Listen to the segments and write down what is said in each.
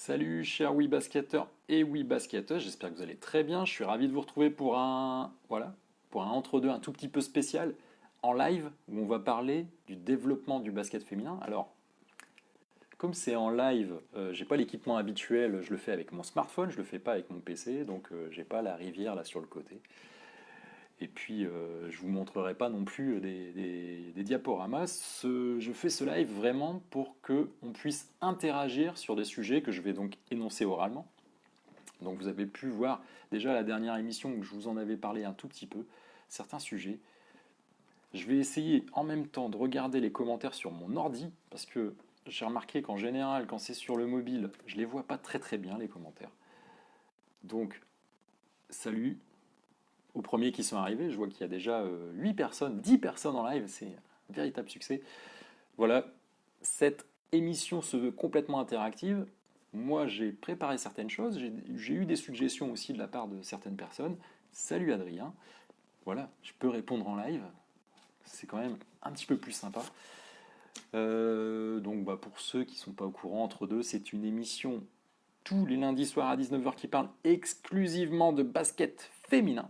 Salut chers basketteur et basketteuse, j'espère que vous allez très bien. Je suis ravi de vous retrouver pour un entre-deux un tout petit peu spécial en live où on va parler du développement du basket féminin. Alors, comme c'est en live, j'ai pas l'équipement habituel, je le fais avec mon smartphone, je le fais pas avec mon PC, donc j'ai pas la rivière là sur le côté. Et puis, je vous montrerai pas non plus des diaporamas. Je fais ce live vraiment pour que on puisse interagir sur des sujets que je vais donc énoncer oralement. Donc vous avez pu voir déjà la dernière émission où je vous en avais parlé un tout petit peu, certains sujets. Je vais essayer en même temps de regarder les commentaires sur mon ordi, parce que j'ai remarqué qu'en général, quand c'est sur le mobile, je les vois pas très très bien les commentaires. Donc, salut aux premiers qui sont arrivés. Je vois qu'il y a déjà 8 personnes, 10 personnes en live, c'est un véritable succès. Voilà, cette émission se veut complètement interactive. Moi, j'ai préparé certaines choses, j'ai eu des suggestions aussi de la part de certaines personnes. Salut Adrien, voilà, je peux répondre en live, c'est quand même un petit peu plus sympa. Donc pour ceux qui ne sont pas au courant, entre deux, c'est une émission tous les lundis soirs à 19h qui parle exclusivement de basket féminin.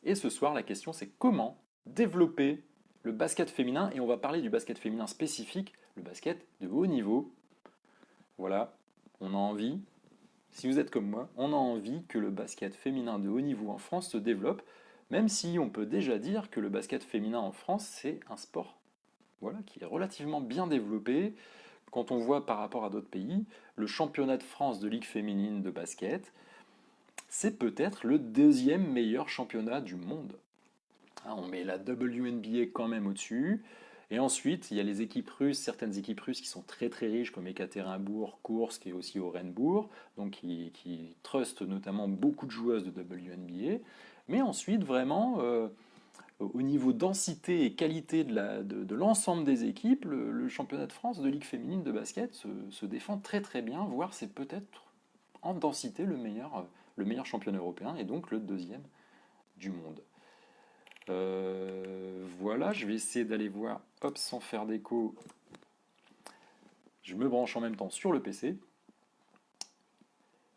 Et ce soir, la question c'est comment développer le basket féminin, et on va parler du basket féminin spécifique, le basket de haut niveau. Voilà, on a envie, si vous êtes comme moi, on a envie que le basket féminin de haut niveau en France se développe, même si on peut déjà dire que le basket féminin en France, c'est un sport voilà, qui est relativement bien développé. Quand on voit par rapport à d'autres pays, le championnat de France de ligue féminine de basket, c'est peut-être le deuxième meilleur championnat du monde. Hein, on met la WNBA quand même au-dessus. Et ensuite, il y a les équipes russes, certaines équipes russes qui sont très très riches, comme Ekaterinbourg, Koursk et aussi Orenbourg, donc qui trustent notamment beaucoup de joueuses de WNBA. Mais ensuite, vraiment, au niveau densité et qualité de l'ensemble des équipes, le championnat de France de Ligue féminine de basket se défend très très bien, voire c'est peut-être en densité le meilleur championnat européen et donc le deuxième du monde. Voilà, je vais essayer d'aller voir, hop, sans faire d'écho. Je me branche en même temps sur le PC.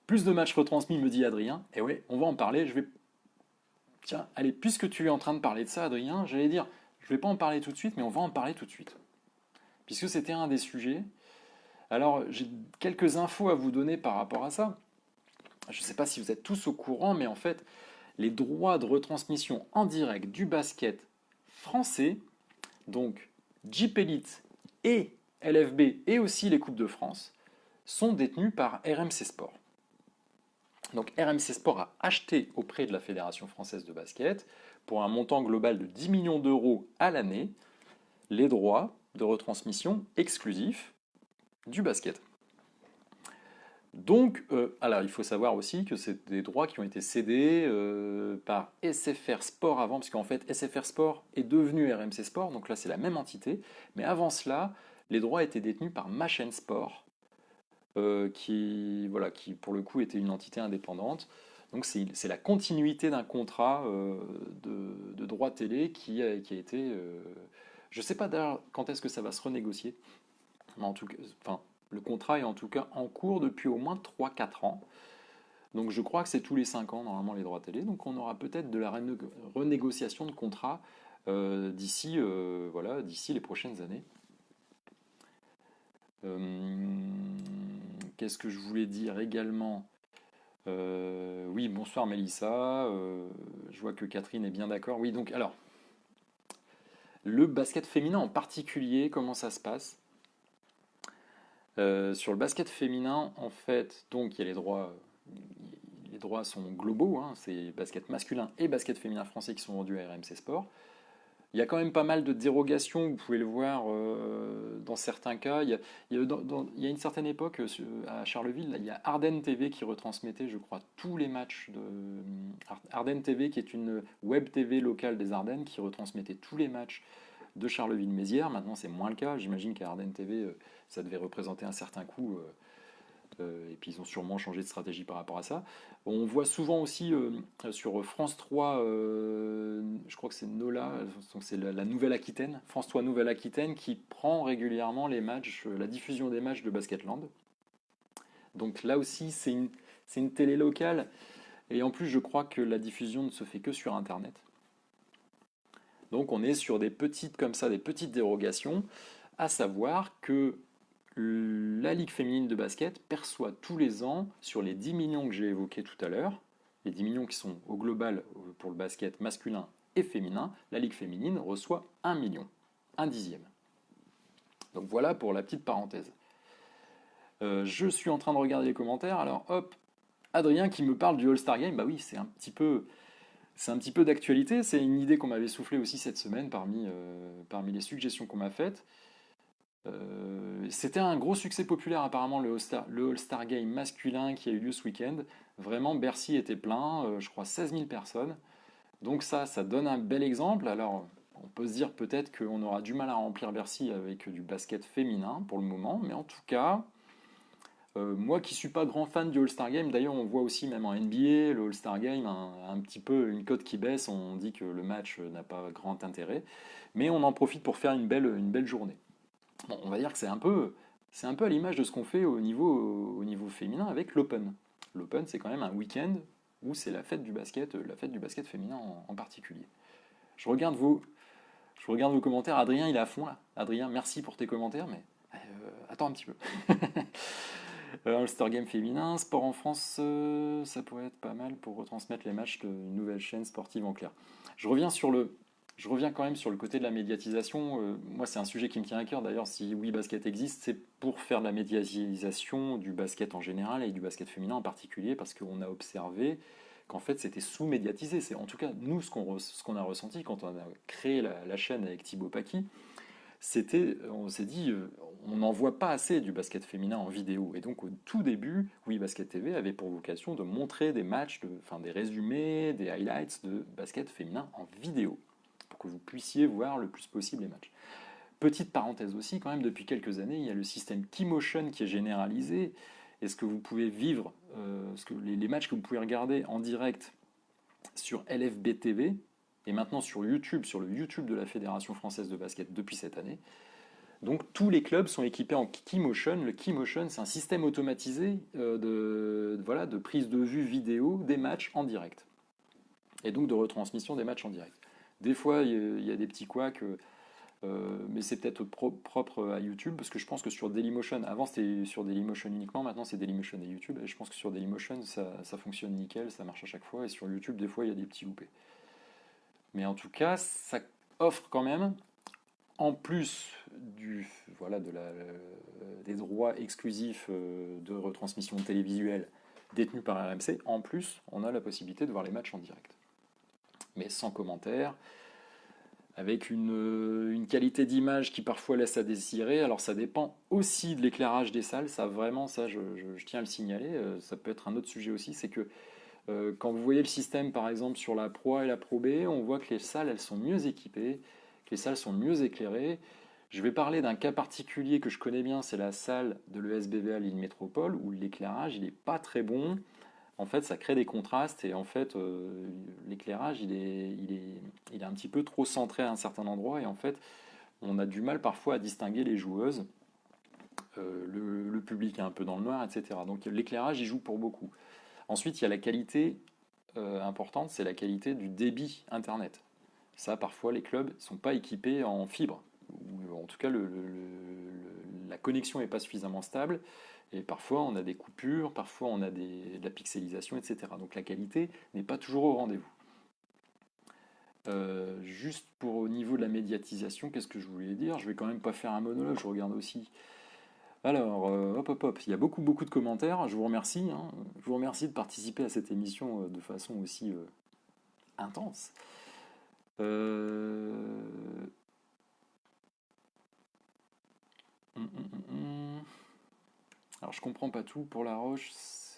Plus de matchs retransmis, me dit Adrien. Et ouais, on va en parler. Tiens, allez, puisque tu es en train de parler de ça, Adrien, j'allais dire, je vais pas en parler tout de suite, mais on va en parler tout de suite. Puisque c'était un des sujets. Alors, j'ai quelques infos à vous donner par rapport à ça. Je ne sais pas si vous êtes tous au courant, mais en fait, les droits de retransmission en direct du basket français, donc Jeep Elite et LFB et aussi les Coupes de France, sont détenus par RMC Sport. Donc RMC Sport a acheté auprès de la Fédération française de basket, pour un montant global de 10 millions d'euros à l'année, les droits de retransmission exclusifs du basket. Donc, alors il faut savoir aussi que c'est des droits qui ont été cédés par SFR Sport avant, parce qu'en fait SFR Sport est devenu RMC Sport, donc là c'est la même entité, mais avant cela, les droits étaient détenus par Ma Chaîne Sport, voilà, qui pour le coup était une entité indépendante. Donc c'est la continuité d'un contrat de droit télé qui a été... je ne sais pas d'ailleurs quand est-ce que ça va se renégocier, mais en tout cas, enfin, le contrat est en tout cas en cours depuis au moins 3-4 ans. Donc je crois que c'est tous les 5 ans normalement les droits télé. Donc on aura peut-être de la renégociation de contrat voilà, d'ici les prochaines années. Qu'est-ce que je voulais dire également? Oui, bonsoir Mélissa. Je vois que Catherine est bien d'accord. Oui, donc alors, le basket féminin en particulier, comment ça se passe? Sur le basket féminin, en fait, donc il y a les droits sont globaux, hein, c'est basket masculin et basket féminin français qui sont vendus à RMC Sport. Il y a quand même pas mal de dérogations, vous pouvez le voir dans certains cas. Il y a une certaine époque, à Charleville, là, il y a Ardennes TV qui retransmettait, je crois, tous les matchs de... Ardennes TV, qui est une web TV locale des Ardennes, qui retransmettait tous les matchs de Charleville-Mézières. Maintenant, c'est moins le cas. J'imagine qu'à Ardennes TV, ça devait représenter un certain coût. Et puis ils ont sûrement changé de stratégie par rapport à ça. On voit souvent aussi sur France 3, je crois que c'est Nola, donc c'est la Nouvelle-Aquitaine, France 3 Nouvelle-Aquitaine, qui prend régulièrement les matchs, la diffusion des matchs de Basketland. Donc là aussi, c'est une télé locale. Et en plus, je crois que la diffusion ne se fait que sur Internet. Donc on est sur des petites comme ça, des petites dérogations, à savoir que la Ligue féminine de basket perçoit tous les ans, sur les 10 millions que j'ai évoqués tout à l'heure, les 10 millions qui sont au global pour le basket masculin et féminin, la Ligue féminine reçoit 1 million, un dixième. Donc voilà pour la petite parenthèse. Je suis en train de regarder les commentaires, alors hop, Adrien qui me parle du All-Star Game, bah oui, c'est un petit peu d'actualité, c'est une idée qu'on m'avait soufflée aussi cette semaine parmi les suggestions qu'on m'a faites. C'était un gros succès populaire apparemment le All-Star Game masculin qui a eu lieu ce week-end. Vraiment, Bercy était plein, je crois 16 000 personnes. Donc ça donne un bel exemple. Alors, on peut se dire peut-être qu'on aura du mal à remplir Bercy avec du basket féminin pour le moment, mais en tout cas, moi qui suis pas grand fan du All-Star Game, d'ailleurs on voit aussi même en NBA, le All-Star Game a un petit peu une cote qui baisse, on dit que le match n'a pas grand intérêt, mais on en profite pour faire une belle journée. Bon, on va dire que c'est un peu à l'image de ce qu'on fait au niveau féminin avec l'Open. L'Open, c'est quand même un week-end où c'est la fête du basket féminin en particulier. Je regarde vos, je regarde vos commentaires. Adrien, il est à fond là. Adrien, merci pour tes commentaires, mais attends un petit peu. All-Star Game féminin, sport en France, ça pourrait être pas mal pour retransmettre les matchs d'une nouvelle chaîne sportive en clair. Je reviens sur le, je reviens quand même sur le côté de la médiatisation. Moi, c'est un sujet qui me tient à cœur. D'ailleurs, si Oui Basket existe, c'est pour faire de la médiatisation du basket en général et du basket féminin en particulier, parce qu'on a observé qu'en fait, c'était sous-médiatisé. C'est en tout cas nous ce qu'on a ressenti quand on a créé la chaîne avec Thibaut Paki, on s'est dit, on n'en voit pas assez du basket féminin en vidéo. Et donc au tout début, Oui Basket TV avait pour vocation de montrer des matchs, enfin des résumés, des highlights de basket féminin en vidéo, pour que vous puissiez voir le plus possible les matchs. Petite parenthèse aussi, quand même, depuis quelques années, il y a le système Keymotion qui est généralisé. Est-ce que vous pouvez vivre, les matchs que vous pouvez regarder en direct sur LFB TV, et maintenant sur YouTube, sur le YouTube de la Fédération française de basket depuis cette année. Donc tous les clubs sont équipés en Keymotion. Le Keymotion, c'est un système automatisé voilà, de prise de vue vidéo des matchs en direct. Et donc de retransmission des matchs en direct. Des fois, il y a des petits couacs, mais c'est peut-être propre à YouTube, parce que je pense que sur Dailymotion, avant c'était sur Dailymotion uniquement, maintenant c'est Dailymotion et YouTube, et je pense que sur Dailymotion ça fonctionne nickel, ça marche à chaque fois, et sur YouTube des fois il y a des petits loupés. Mais en tout cas, ça offre quand même, en plus voilà, des droits exclusifs de retransmission télévisuelle détenus par RMC, en plus, on a la possibilité de voir les matchs en direct. Mais sans commentaire, avec une qualité d'image qui parfois laisse à désirer. Alors ça dépend aussi de l'éclairage des salles, ça vraiment, ça je tiens à le signaler, ça peut être un autre sujet aussi, c'est que quand vous voyez le système, par exemple, sur la Pro A et la Pro B, on voit que les salles, elles sont mieux équipées, que les salles sont mieux éclairées. Je vais parler d'un cas particulier que je connais bien, c'est la salle de l'ESBVA Lille Métropole, où l'éclairage, il n'est pas très bon. En fait, ça crée des contrastes, et en fait, l'éclairage, il est un petit peu trop centré à un certain endroit, et en fait, on a du mal parfois à distinguer les joueuses. Le public est un peu dans le noir, etc. Donc l'éclairage, il joue pour beaucoup. Ensuite, il y a la qualité importante, c'est la qualité du débit Internet. Ça, parfois, les clubs ne sont pas équipés en fibre. Ou en tout cas, la connexion n'est pas suffisamment stable. Et parfois, on a des coupures, parfois, on a de la pixelisation, etc. Donc la qualité n'est pas toujours au rendez-vous. Juste pour au niveau de la médiatisation, qu'est-ce que je voulais dire? Je vais quand même pas faire un monologue, je regarde aussi. Alors, hop, hop, hop, il y a beaucoup, beaucoup de commentaires. Je vous remercie, hein. Je vous remercie de participer à cette émission de façon aussi intense. Euh, Alors, je comprends pas tout. Pour La Roche,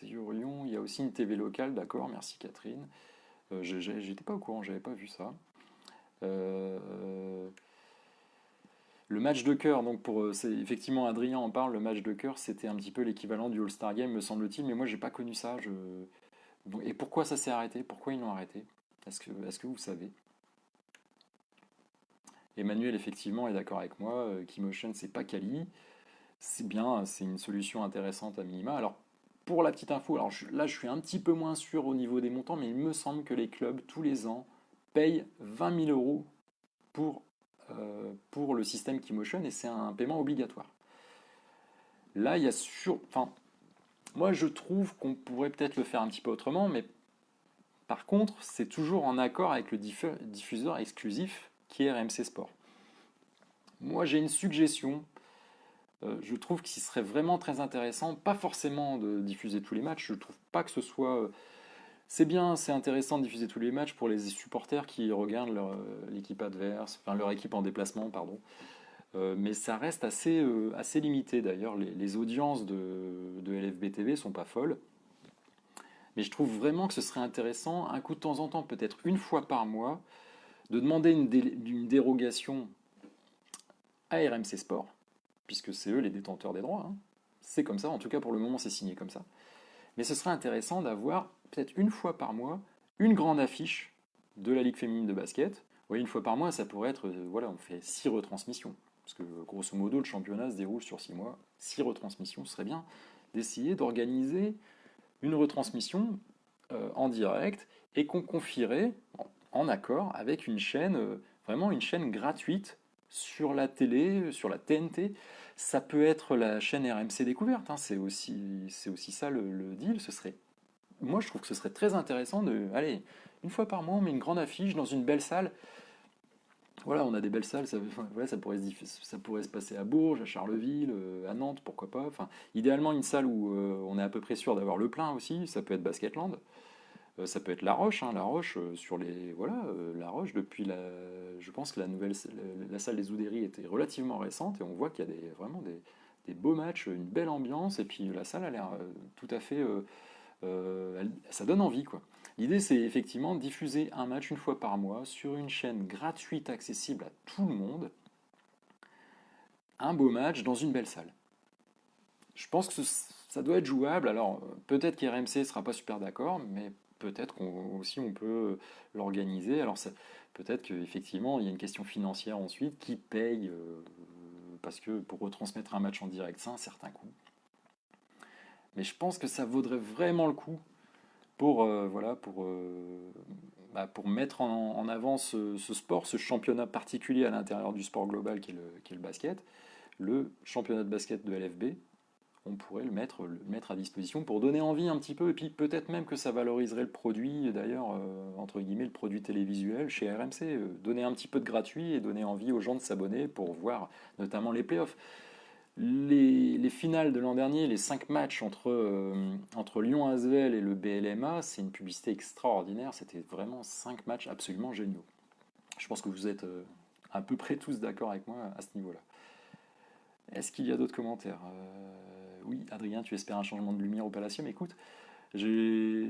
Lyon, il y a aussi une TV locale, d'accord, merci Catherine. J'étais pas au courant, j'avais pas vu ça. Euh, Le match de cœur, donc c'est effectivement Adrien en parle, le match de cœur, c'était un petit peu l'équivalent du All-Star Game, me semble-t-il, mais moi j'ai pas connu ça. Et pourquoi ça s'est arrêté? Pourquoi ils l'ont arrêté? Est-ce que vous savez? Emmanuel effectivement est d'accord avec moi, Keymotion c'est pas quali, c'est bien, c'est une solution intéressante à minima. Alors pour la petite info, alors là je suis un petit peu moins sûr au niveau des montants, mais il me semble que les clubs, tous les ans, payent 20 000 euros pour le système Keymotion et c'est un paiement obligatoire. Là, il y a enfin, moi je trouve qu'on pourrait peut-être le faire un petit peu autrement, mais par contre, c'est toujours en accord avec le diffuseur exclusif qui est RMC Sport. Moi, j'ai une suggestion. Je trouve qu'il serait vraiment très intéressant, pas forcément de diffuser tous les matchs. Je trouve pas que ce soit. C'est bien, c'est intéressant de diffuser tous les matchs pour les supporters qui regardent l'équipe adverse, enfin leur équipe en déplacement, pardon. Mais ça reste assez limité d'ailleurs. Les audiences de LFB TV sont pas folles. Mais je trouve vraiment que ce serait intéressant, un coup de temps en temps, peut-être une fois par mois, de demander une dérogation à RMC Sport, puisque c'est eux les détenteurs des droits. Hein. C'est comme ça, en tout cas pour le moment c'est signé comme ça. Mais ce serait intéressant d'avoir peut-être une fois par mois une grande affiche de la Ligue féminine de basket. Oui, une fois par mois, ça pourrait être, voilà, on fait 6 retransmissions. Parce que grosso modo, le championnat se déroule sur 6 mois. 6 retransmissions, ce serait bien d'essayer d'organiser une retransmission en direct et qu'on confierait en accord avec une chaîne, vraiment une chaîne gratuite sur la télé, sur la TNT. Ça peut être la chaîne RMC Découverte, hein, c'est aussi ça le deal. Moi, je trouve que ce serait très intéressant allez, une fois par mois, on met une grande affiche dans une belle salle. Voilà, on a des belles salles, voilà, ça pourrait se passer à Bourges, à Charleville, à Nantes, pourquoi pas. Enfin, idéalement, une salle où on est à peu près sûr d'avoir le plein aussi, ça peut être Basketland. Ça peut être La Roche, hein, La Roche sur les voilà, La Roche depuis je pense que la salle des Oudéry était relativement récente et on voit qu'il y a vraiment des beaux matchs, une belle ambiance et puis la salle a l'air tout à fait, ça donne envie quoi. L'idée c'est effectivement de diffuser un match une fois par mois sur une chaîne gratuite accessible à tout le monde, un beau match dans une belle salle. Je pense que ça doit être jouable. Alors, peut-être qu'RMC ne sera pas super d'accord, mais peut-être qu'on aussi on peut l'organiser. Alors, peut-être qu'effectivement, il y a une question financière ensuite qui paye, parce que pour retransmettre un match en direct, c'est un certain coût. Mais je pense que ça vaudrait vraiment le coup pour, voilà, pour mettre en avant ce sport, ce championnat particulier à l'intérieur du sport global qui est le basket, le championnat de basket de LFB. On pourrait le mettre à disposition pour donner envie un petit peu, et puis peut-être même que ça valoriserait le produit, d'ailleurs, entre guillemets, le produit télévisuel chez RMC, donner un petit peu de gratuit et donner envie aux gens de s'abonner pour voir notamment les playoffs. Les finales de l'an dernier, les 5 matchs entre Lyon-Asvel et le BLMA, c'est une publicité extraordinaire, c'était vraiment 5 matchs absolument géniaux. Je pense que vous êtes à peu près tous d'accord avec moi à ce niveau-là. Est-ce qu'il y a d'autres commentaires Oui, Adrien, tu espères un changement de lumière au Palacium. Écoute, j'ai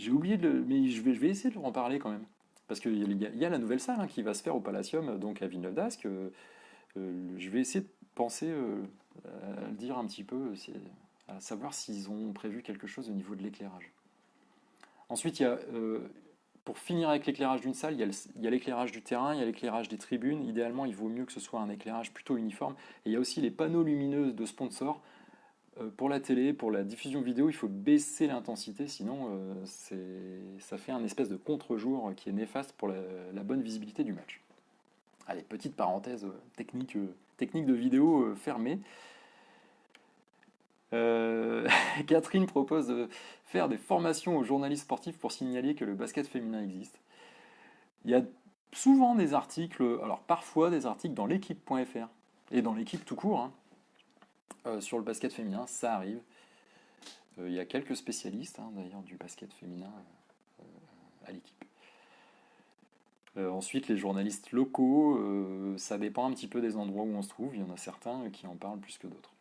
oublié mais je vais essayer de leur en parler quand même. Parce qu'il y a la nouvelle salle hein, qui va se faire au Palacium, donc à Villeneuve-d'Ascq. Je vais essayer de penser à le dire un petit peu, à savoir s'ils ont prévu quelque chose au niveau de l'éclairage. Ensuite, pour finir avec l'éclairage d'une salle, il y a l'éclairage du terrain, il y a l'éclairage des tribunes. Idéalement, il vaut mieux que ce soit un éclairage plutôt uniforme. Et il y a aussi les panneaux lumineux de sponsors. Pour la télé, pour la diffusion vidéo, il faut baisser l'intensité, sinon ça fait un espèce de contre-jour qui est néfaste pour la bonne visibilité du match. Allez, petite parenthèse technique de vidéo fermée. Catherine propose de faire des formations aux journalistes sportifs pour signaler que le basket féminin existe. Il y a souvent des articles, alors parfois des articles dans l'équipe.fr et dans l'équipe tout court, hein, sur le basket féminin, ça arrive. Il y a quelques spécialistes hein, d'ailleurs du basket féminin à l'équipe. Ensuite, les journalistes locaux, ça dépend un petit peu des endroits où on se trouve. Il y en a certains qui en parlent plus que d'autres.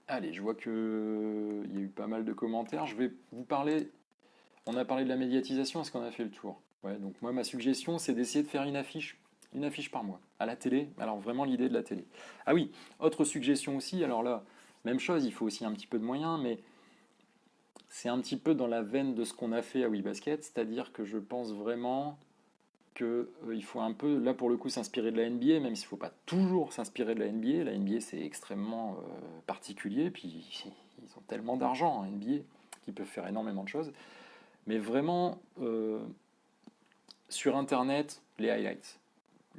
Allez, je vois qu'il y a eu pas mal de commentaires. Je vais vous parler. On a parlé de la médiatisation, est-ce qu'on a fait le tour? Ouais, donc moi, ma suggestion, c'est d'essayer de faire une affiche par mois, à la télé. Alors vraiment l'idée de la télé. Ah oui, autre suggestion aussi, alors là, même chose, il faut aussi un petit peu de moyens, mais c'est un petit peu dans la veine de ce qu'on a fait à WeBasket, c'est-à-dire que je pense vraiment qu'il faut un peu, là pour le coup, s'inspirer de la NBA, même s'il ne faut pas toujours s'inspirer de la NBA. La NBA, c'est extrêmement particulier, puis ils ont tellement d'argent en NBA qu'ils peuvent faire énormément de choses. Mais vraiment, sur Internet, les highlights,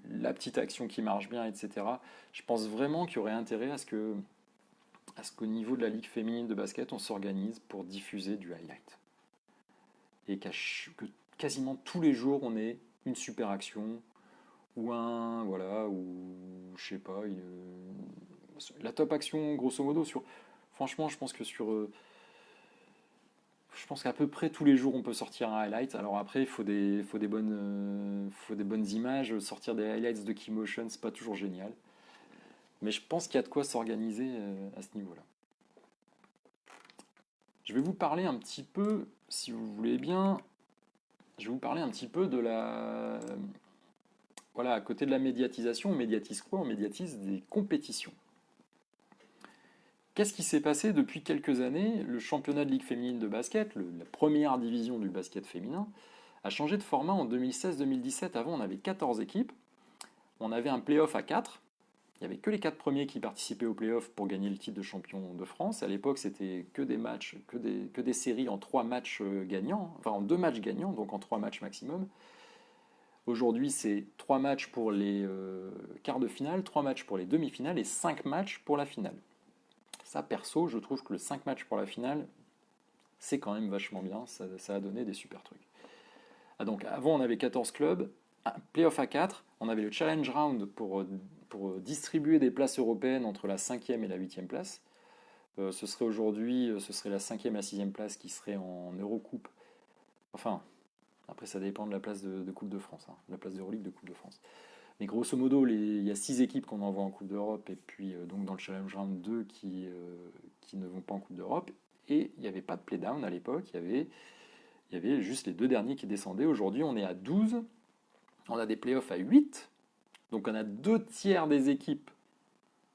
la petite action qui marche bien, etc. Je pense vraiment qu'il y aurait intérêt à ce qu'au niveau de la Ligue féminine de basket, on s'organise pour diffuser du highlight. Et que quasiment tous les jours, on ait une super action, voilà, ou je sais pas, la top action, grosso modo, franchement, je pense qu'à peu près tous les jours, on peut sortir un highlight. Alors après, faut des bonnes images. Sortir des highlights de Keymotion, c'est pas toujours génial. Mais je pense qu'il y a de quoi s'organiser à ce niveau-là. Je vais vous parler un petit peu, si vous voulez bien, je vais vous parler un petit peu de la... Voilà, à côté de la médiatisation, on médiatise quoi? On médiatise des compétitions. Qu'est-ce qui s'est passé depuis quelques années? Le championnat de Ligue féminine de basket, la première division du basket féminin, a changé de format en 2016-2017. Avant, on avait 14 équipes. On avait un play-off à 4. Il n'y avait que les 4 premiers qui participaient au play-off pour gagner le titre de champion de France. À l'époque, c'était que des matchs, que des séries en 3 matchs gagnants, enfin en 2 matchs gagnants, donc en 3 matchs maximum. Aujourd'hui, c'est 3 matchs pour les quarts de finale, 3 matchs pour les demi-finales et 5 matchs pour la finale. Ça, perso, je trouve que le 5 matchs pour la finale, c'est quand même vachement bien. Ça a donné des super trucs. Ah, donc, avant, on avait 14 clubs, un playoff à 4. On avait le challenge round pour distribuer des places européennes entre la 5e et la 8e place. Ce serait aujourd'hui, ce serait la 5e et la 6e place qui serait en Eurocoupe. Enfin, après, ça dépend de la place de Coupe de France, hein, la place d'Euroleague de Coupe de France. Mais grosso modo, il y a 6 équipes qu'on envoie en Coupe d'Europe et puis donc dans le Challenge Round 2 qui ne vont pas en Coupe d'Europe. Et il n'y avait pas de play-down à l'époque, il y avait juste les 2 derniers qui descendaient. Aujourd'hui, on est à 12, on a des playoffs à 8, donc on a 2 tiers des équipes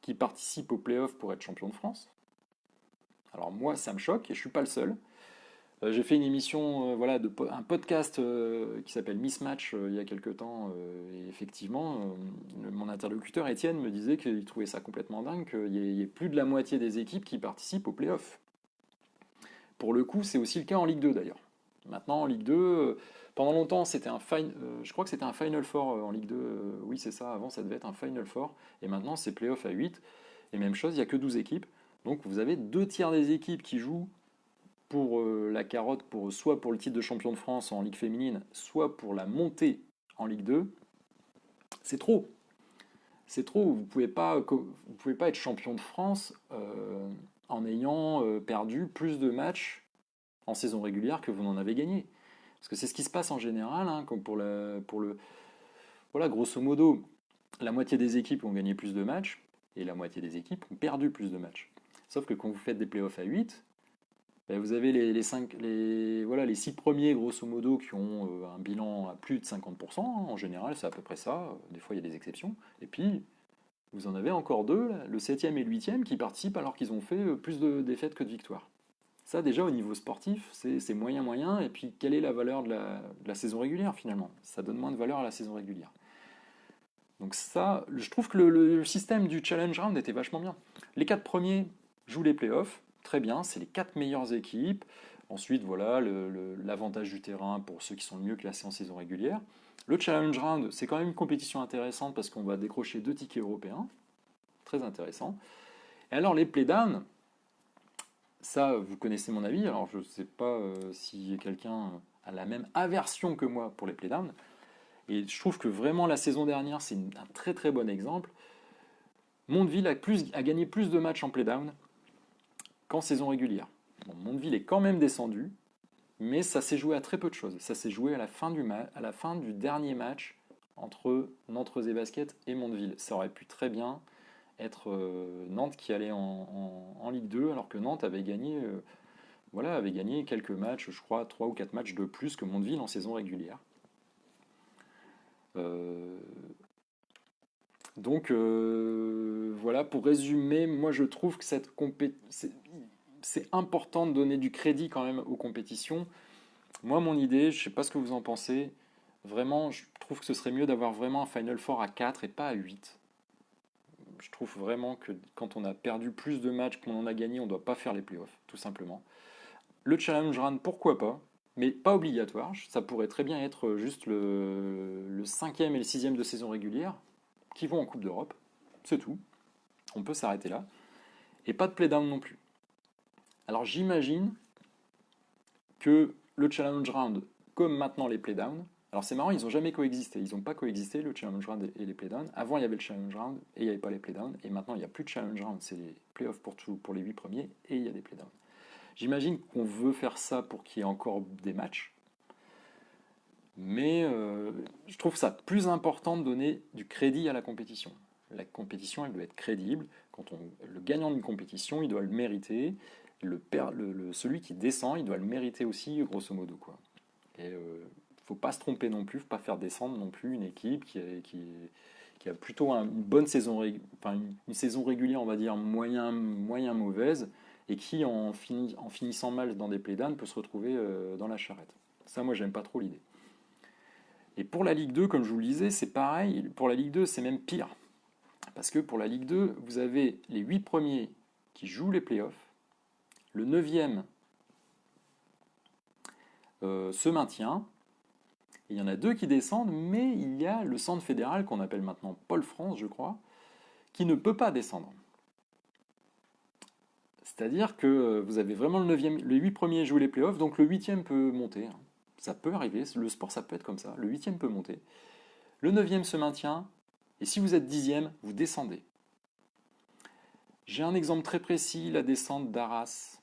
qui participent aux playoffs pour être champion de France. Alors moi, ça me choque et je ne suis pas le seul. J'ai fait une émission, voilà, un podcast qui s'appelle Mismatch il y a quelques temps. Et effectivement, mon interlocuteur Étienne me disait qu'il trouvait ça complètement dingue qu'il y ait plus de la moitié des équipes qui participent aux playoffs. Pour le coup, c'est aussi le cas en Ligue 2 d'ailleurs. Maintenant, en Ligue 2, pendant longtemps, je crois que c'était un Final Four en Ligue 2. Oui, c'est ça. Avant, ça devait être un Final Four. Et maintenant, c'est playoff à 8. Et même chose, il n'y a que 12 équipes. Donc, vous avez 2 tiers des équipes qui jouent pour la carotte, soit pour le titre de champion de France en Ligue féminine, soit pour la montée en Ligue 2, c'est trop. C'est trop. Vous pouvez pas être champion de France en ayant perdu plus de matchs en saison régulière que vous n'en avez gagné. Parce que c'est ce qui se passe en général, hein, comme voilà, grosso modo, la moitié des équipes ont gagné plus de matchs et la moitié des équipes ont perdu plus de matchs. Sauf que quand vous faites des playoffs à 8, ben, vous avez voilà, les 6 premiers, grosso modo, qui ont un bilan à plus de 50%. Hein, en général, c'est à peu près ça. Des fois, il y a des exceptions. Et puis, vous en avez encore 2, le 7e et le 8e, qui participent alors qu'ils ont fait plus de défaites que de victoires. Ça, déjà, au niveau sportif, c'est moyen, moyen. Et puis, quelle est la valeur de la saison régulière, finalement? Ça donne moins de valeur à la saison régulière. Donc ça, je trouve que le système du Challenge Round était vachement bien. Les 4 premiers jouent les playoffs. Très bien, c'est les 4 meilleures équipes. Ensuite, voilà, l'avantage du terrain pour ceux qui sont le mieux classés en saison régulière. Le Challenge Round, c'est quand même une compétition intéressante parce qu'on va décrocher 2 tickets européens. Très intéressant. Et alors, les playdowns, ça, vous connaissez mon avis. Alors, je ne sais pas si quelqu'un a la même aversion que moi pour les playdowns. Et je trouve que vraiment, la saison dernière, c'est un très très bon exemple. Mondeville a gagné plus de matchs en playdown qu'en saison régulière. Bon, Mondeville est quand même descendu, mais ça s'est joué à très peu de choses. Ça s'est joué à la fin du dernier match entre Nantes-Rezé Basket et Mondeville. Ça aurait pu très bien être Nantes qui allait en Ligue 2, alors que Nantes avait gagné, avait gagné quelques matchs, je crois 3 ou 4 matchs de plus que Mondeville en saison régulière. Donc voilà, pour résumer, moi je trouve que c'est important de donner du crédit quand même aux compétitions. Moi, mon idée, je ne sais pas ce que vous en pensez, Vraiment, je trouve que ce serait mieux d'avoir vraiment un Final Four à 4 et pas à 8. Je trouve vraiment que quand on a perdu plus de matchs qu'on en a gagné, on ne doit pas faire les playoffs, tout simplement. Le Challenge Round, pourquoi pas, mais pas obligatoire. Ça pourrait très bien être juste le cinquième et le sixième de saison régulière qui vont en Coupe d'Europe. C'est tout. On peut s'arrêter là. Et pas de play-down non plus. Alors j'imagine que le Challenge Round, comme maintenant les playdowns, alors c'est marrant, ils n'ont jamais coexisté. Ils n'ont pas coexisté, le Challenge Round et les playdowns. Avant, il y avait le Challenge Round et il n'y avait pas les playdowns. Et maintenant, il n'y a plus de Challenge Round. C'est les playoffs pour les 8 premiers et il y a des playdowns. J'imagine qu'on veut faire ça pour qu'il y ait encore des matchs. Mais je trouve ça plus important de donner du crédit à la compétition. La compétition, elle doit être crédible. Le gagnant d'une compétition, il doit le mériter. Celui qui descend, il doit le mériter aussi, grosso modo, quoi. Et faut pas se tromper non plus, faut pas faire descendre non plus une équipe qui a plutôt une bonne saison, enfin une saison régulière, on va dire moyen mauvaise, et qui en finissant mal dans des playdowns peut se retrouver dans la charrette. Ça, moi, j'aime pas trop l'idée. Et pour la Ligue 2, comme je vous le disais, c'est pareil. Pour la Ligue 2, c'est même pire. Parce que pour la Ligue 2, vous avez les 8 premiers qui jouent les playoffs. Le 9e se maintient. Et il y en a 2 qui descendent, mais il y a le centre fédéral, qu'on appelle maintenant Pôle France, je crois, qui ne peut pas descendre. C'est-à-dire que vous avez vraiment le 9e, les 8 premiers jouent les playoffs, donc le 8e peut monter. Ça peut arriver, le sport ça peut être comme ça. Le 8e peut monter. Le 9e se maintient, et si vous êtes 10e, vous descendez. J'ai un exemple très précis, la descente d'Arras.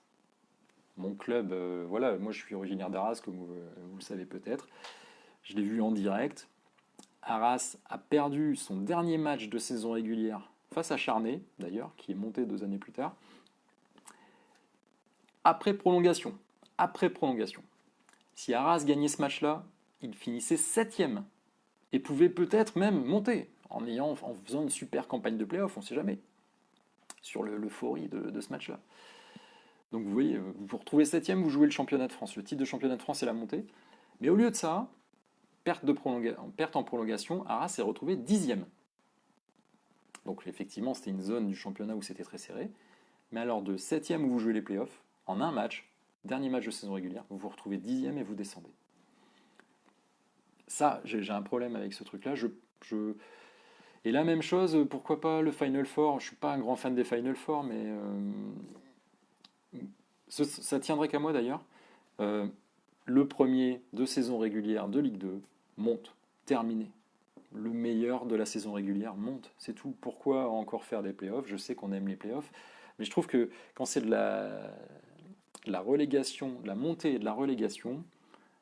Mon club, voilà, moi je suis originaire d'Arras, comme vous le savez peut-être. Je l'ai vu en direct. Arras a perdu son dernier match de saison régulière face à Charnay, d'ailleurs, qui est monté 2 années plus tard. Après prolongation. Après prolongation. Si Arras gagnait ce match-là, il finissait 7e et pouvait peut-être même monter en faisant une super campagne de play-off, on ne sait jamais, sur l'euphorie de ce match-là. Donc vous voyez, vous vous retrouvez 7e, vous jouez le championnat de France. Le titre de championnat de France, c'est la montée. Mais au lieu de ça, perte en prolongation, Arras s'est retrouvé 10e. Donc effectivement, c'était une zone du championnat où c'était très serré. Mais alors de 7e où vous jouez les playoffs, en un match, dernier match de saison régulière, vous vous retrouvez 10e et vous descendez. Ça, j'ai un problème avec ce truc-là. Et la même chose, pourquoi pas le Final Four. Je ne suis pas un grand fan des Final Four, mais ça tiendrait qu'à moi d'ailleurs. Le premier de saison régulière de Ligue 2 monte, terminé. Le meilleur de la saison régulière monte, c'est tout. Pourquoi encore faire des playoffs? Je sais qu'on aime les playoffs, mais je trouve que quand c'est de la relégation, de la montée et de la relégation,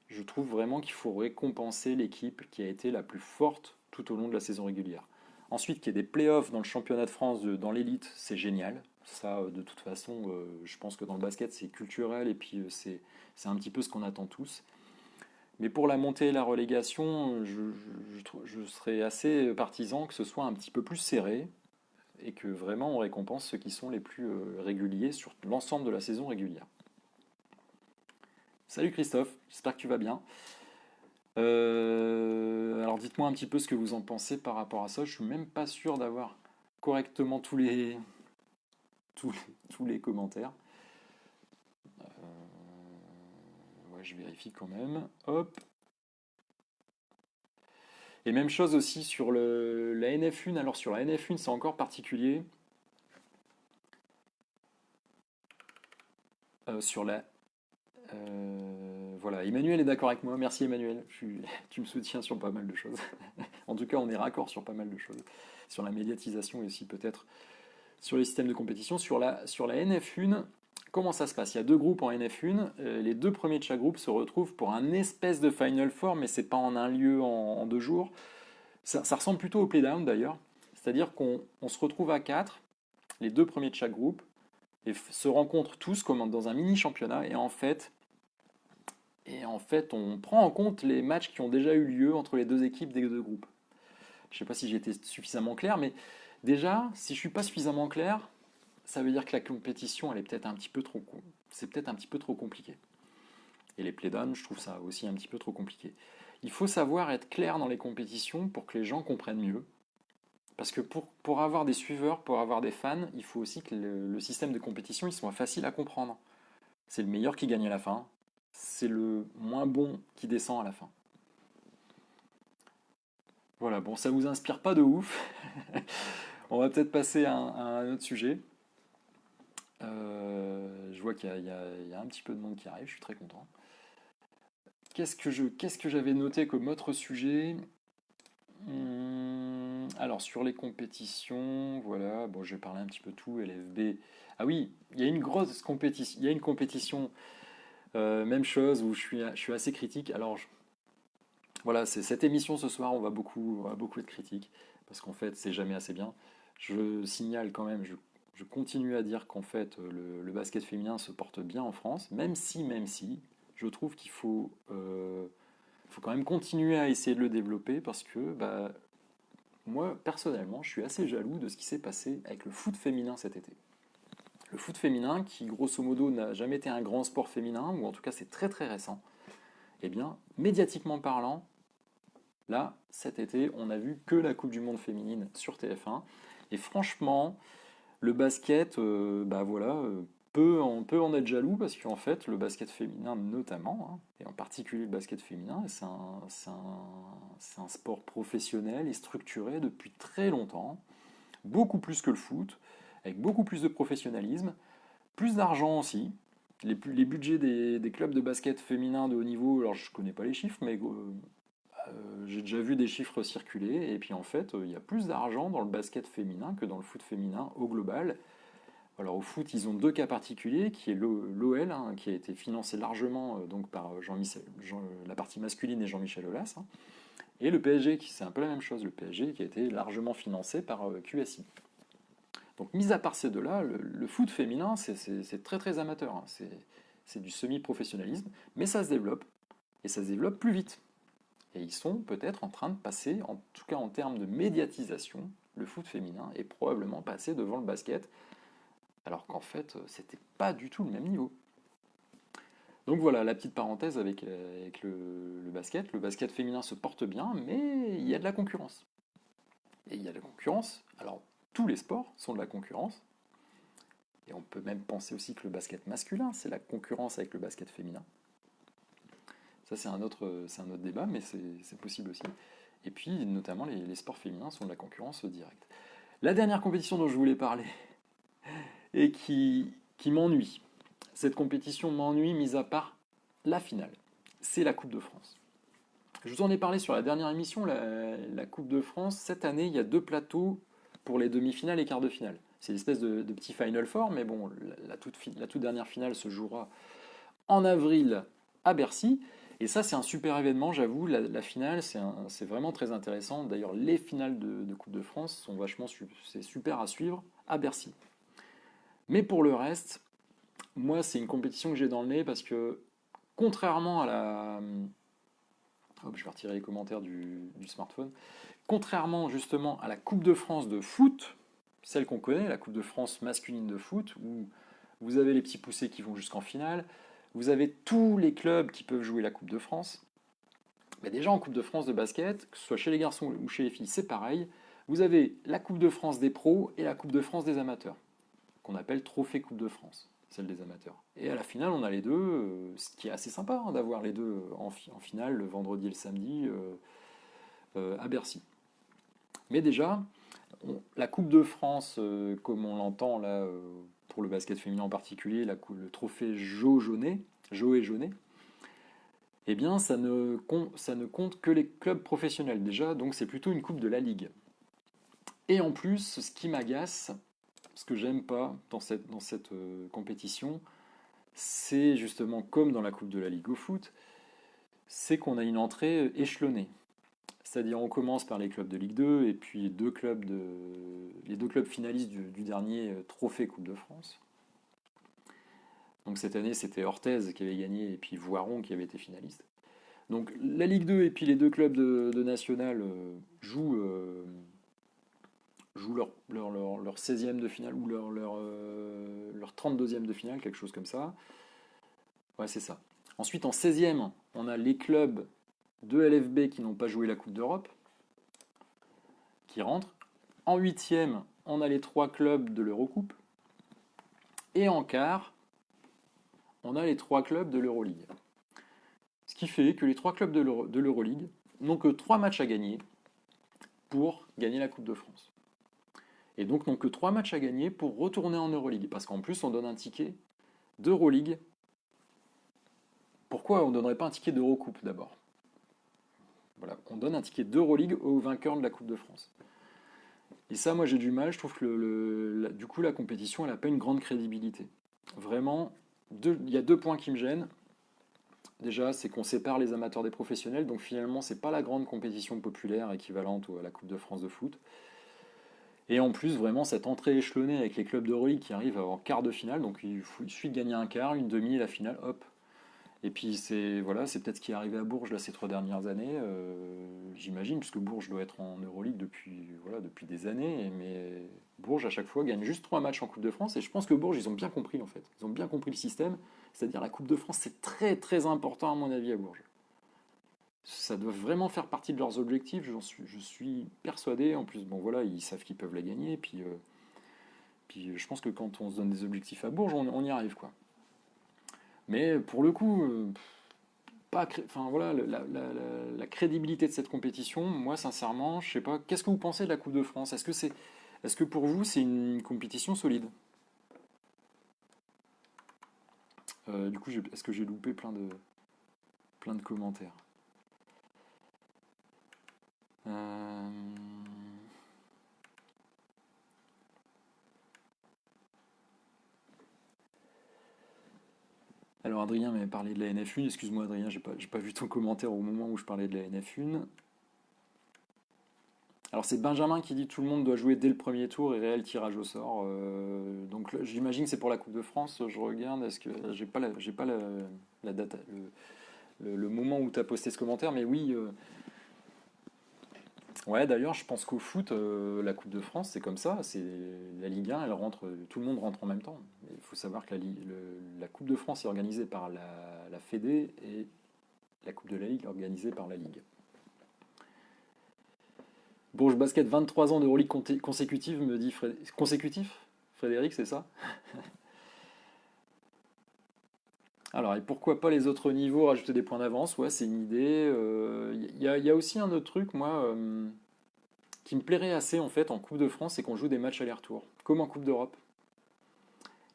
je trouve vraiment qu'il faut récompenser l'équipe qui a été la plus forte tout au long de la saison régulière. Ensuite, qu'il y ait des playoffs dans le championnat de France, dans l'élite, c'est génial. Ça, de toute façon, je pense que dans le basket, c'est culturel et puis c'est un petit peu ce qu'on attend tous. Mais pour la montée et la relégation, je serais assez partisan que ce soit un petit peu plus serré et que vraiment on récompense ceux qui sont les plus réguliers sur l'ensemble de la saison régulière. Salut Christophe, j'espère que tu vas bien. Alors dites-moi un petit peu ce que vous en pensez par rapport à ça. Je suis même pas sûr d'avoir correctement tous les commentaires. Ouais, je vérifie quand même. Hop. Et même chose aussi sur la NF1. Alors sur la NF1, c'est encore particulier. Sur la... voilà, Emmanuel est d'accord avec moi. Merci Emmanuel. Tu me soutiens sur pas mal de choses. En tout cas, on est raccord sur pas mal de choses. Sur la médiatisation et aussi peut-être sur les systèmes de compétition. Sur la NF1, comment ça se passe? Il y a 2 groupes en NF1. Les 2 premiers de chaque groupe se retrouvent pour un espèce de Final Four, mais c'est pas en un lieu en 2 jours. Ça ressemble plutôt au playdown d'ailleurs. C'est-à-dire qu'on se retrouve à 4, les 2 premiers de chaque groupe, et se rencontrent tous comme dans un mini championnat. Et en fait, on prend en compte les matchs qui ont déjà eu lieu entre les 2 équipes des 2 groupes. Je ne sais pas si j'ai été suffisamment clair, mais déjà, si je ne suis pas suffisamment clair, ça veut dire que la compétition, elle est peut-être un petit peu trop, c'est peut-être un petit peu trop compliqué. Et les playdowns, je trouve ça aussi un petit peu trop compliqué. Il faut savoir être clair dans les compétitions pour que les gens comprennent mieux. Parce que pour avoir des suiveurs, pour avoir des fans, il faut aussi que le système de compétition il soit facile à comprendre. C'est le meilleur qui gagne à la fin, c'est le moins bon qui descend à la fin. Voilà, bon, ça vous inspire pas de ouf. On va peut-être passer à un autre sujet. Je vois qu'il y a un petit peu de monde qui arrive, je suis très content. Qu'est-ce que j'avais noté comme autre sujet? Alors sur les compétitions, voilà, bon, je vais parler un petit peu tout, LFB. Ah oui, il y a une grosse compétition, il y a une compétition, même chose où je suis assez critique. Alors voilà, c'est cette émission ce soir, on va beaucoup être critique parce qu'en fait, c'est jamais assez bien. Je signale quand même, je continue à dire qu'en fait, le basket féminin se porte bien en France, même si, je trouve qu'il faut quand même continuer à essayer de le développer parce que bah, moi, personnellement, je suis assez jaloux de ce qui s'est passé avec le foot féminin cet été. Le foot féminin, qui grosso modo n'a jamais été un grand sport féminin, ou en tout cas c'est très très récent, eh bien, médiatiquement parlant, là, cet été, on n'a vu que la Coupe du Monde féminine sur TF1. Et franchement, le basket, bah voilà, on peut en être jaloux parce qu'en fait, le basket féminin notamment, hein, et en particulier le basket féminin, c'est un sport professionnel et structuré depuis très longtemps, beaucoup plus que le foot, avec beaucoup plus de professionnalisme, plus d'argent aussi. Les budgets des clubs de basket féminin de haut niveau, alors je ne connais pas les chiffres, mais j'ai déjà vu des chiffres circuler, et puis en fait, il y a plus d'argent dans le basket féminin que dans le foot féminin au global. Alors au foot, ils ont deux cas particuliers, qui est l'OL, hein, qui a été financé largement donc par la partie masculine et Jean-Michel Aulas, hein, et le PSG, qui c'est un peu la même chose, le PSG qui a été largement financé par QSI. Donc mis à part ces deux-là, le foot féminin, c'est très très amateur, hein, c'est du semi-professionnalisme, mais ça se développe, et ça se développe plus vite. Et ils sont peut-être en train de passer, en tout cas en termes de médiatisation, le foot féminin est probablement passé devant le basket, alors qu'en fait, c'était pas du tout le même niveau. Donc voilà, la petite parenthèse avec le basket. Le basket féminin se porte bien, mais il y a de la concurrence. Et il y a de la concurrence, alors tous les sports sont de la concurrence, et on peut même penser aussi que le basket masculin, c'est la concurrence avec le basket féminin. Ça, c'est un autre débat, mais c'est possible aussi. Et puis, notamment, les sports féminins sont de la concurrence directe. La dernière compétition dont je voulais parler, et qui m'ennuie, cette compétition m'ennuie, mis à part la finale, c'est la Coupe de France. Je vous en ai parlé sur la dernière émission, la Coupe de France. Cette année, il y a deux plateaux pour les demi-finales et quarts de finale. C'est une espèce de petit Final Four, mais bon, la toute dernière finale se jouera en avril à Bercy. Et ça, c'est un super événement, j'avoue. La finale, c'est vraiment très intéressant. D'ailleurs, les finales de Coupe de France sont c'est super à suivre à Bercy. Mais pour le reste, moi, c'est une compétition que j'ai dans le nez parce que, contrairement à la. Hop, je vais retirer les commentaires du smartphone. Contrairement justement à la Coupe de France de foot, celle qu'on connaît, la Coupe de France masculine de foot, où vous avez les petits poussés qui vont jusqu'en finale, vous avez tous les clubs qui peuvent jouer la Coupe de France. Mais déjà en Coupe de France de basket, que ce soit chez les garçons ou chez les filles, c'est pareil. Vous avez la Coupe de France des pros et la Coupe de France des amateurs, qu'on appelle Trophée Coupe de France, celle des amateurs. Et à la finale, on a les deux, ce qui est assez sympa hein, d'avoir les deux en finale, le vendredi et le samedi, à Bercy. Mais déjà, la Coupe de France, comme on l'entend là, pour le basket féminin en particulier, le trophée Joe Jaunet, eh bien, ça ne compte que les clubs professionnels déjà, donc c'est plutôt une coupe de la Ligue. Et en plus, ce qui m'agace, ce que j'aime pas dans cette compétition, c'est justement comme dans la Coupe de la Ligue au foot, c'est qu'on a une entrée échelonnée. C'est-à-dire on commence par les clubs de Ligue 2 et puis les deux clubs finalistes du dernier trophée Coupe de France. Donc cette année c'était Orthez qui avait gagné et puis Voiron qui avait été finaliste. Donc la Ligue 2 et puis les deux clubs de National jouent leur 16e de finale ou leur 32e de finale, quelque chose comme ça. Ouais c'est ça. Ensuite en 16e on a les clubs deux LFB qui n'ont pas joué la Coupe d'Europe, qui rentrent. En huitième, on a les trois clubs de l'Eurocoupe. Et en quart, on a les trois clubs de l'Euroleague. Ce qui fait que les trois clubs de l'Euroleague n'ont que 3 matchs à gagner pour gagner la Coupe de France. Et donc n'ont que 3 matchs à gagner pour retourner en Euroleague. Parce qu'en plus, on donne un ticket d'Euroleague. Pourquoi on ne donnerait pas un ticket d'Eurocoupe d'abord? Voilà, on donne un ticket d'Euroleague au vainqueur de la Coupe de France. Et ça, moi j'ai du mal, je trouve que du coup la compétition, elle n'a pas une grande crédibilité. Vraiment, il y a 2 points qui me gênent. Déjà, c'est qu'on sépare les amateurs des professionnels, donc finalement, c'est pas la grande compétition populaire équivalente à la Coupe de France de foot. Et en plus, vraiment, cette entrée échelonnée avec les clubs d'Euroleague qui arrivent en quart de finale, donc il suffit de gagner un quart, une demi et la finale, hop. Et puis c'est voilà, c'est peut-être ce qui est arrivé à Bourges là, ces 3 dernières années, j'imagine, puisque Bourges doit être en Euroleague depuis des années, mais Bourges à chaque fois gagne juste 3 matchs en Coupe de France, et je pense que Bourges, ils ont bien compris en fait. Ils ont bien compris le système, c'est-à-dire la Coupe de France, c'est très très important à mon avis à Bourges. Ça doit vraiment faire partie de leurs objectifs, je suis persuadé. En plus, bon voilà, ils savent qu'ils peuvent la gagner. Puis je pense que quand on se donne des objectifs à Bourges, on y arrive quoi. Mais pour le coup, enfin voilà, la crédibilité de cette compétition, moi sincèrement, je sais pas. Qu'est-ce que vous pensez de la Coupe de France? Est-ce que pour vous c'est une compétition solide? Du coup, est-ce que j'ai loupé plein de commentaires? Euh, Alors Adrien m'avait parlé de la NF1, excuse-moi Adrien, j'ai pas vu ton commentaire au moment où je parlais de la NF1. Alors c'est Benjamin qui dit tout le monde doit jouer dès le premier tour et réel tirage au sort. Donc j'imagine que c'est pour la Coupe de France, je regarde, est-ce que j'ai pas la date, le moment où tu as posté ce commentaire, mais oui, ouais d'ailleurs je pense qu'au foot, la Coupe de France c'est comme ça, c'est la Ligue 1, elle rentre, tout le monde rentre en même temps. Il faut savoir que la Coupe de France est organisée par la Fédé et la Coupe de la Ligue organisée par la Ligue. Bourges Basket, 23 ans d'Euroleague consécutive, me dit Frédéric. Consécutif Frédéric, c'est ça? Alors, et pourquoi pas les autres niveaux, rajouter des points d'avance? Ouais, c'est une idée. Il y a aussi un autre truc, moi, qui me plairait assez en fait en Coupe de France, c'est qu'on joue des matchs aller-retour, comme en Coupe d'Europe.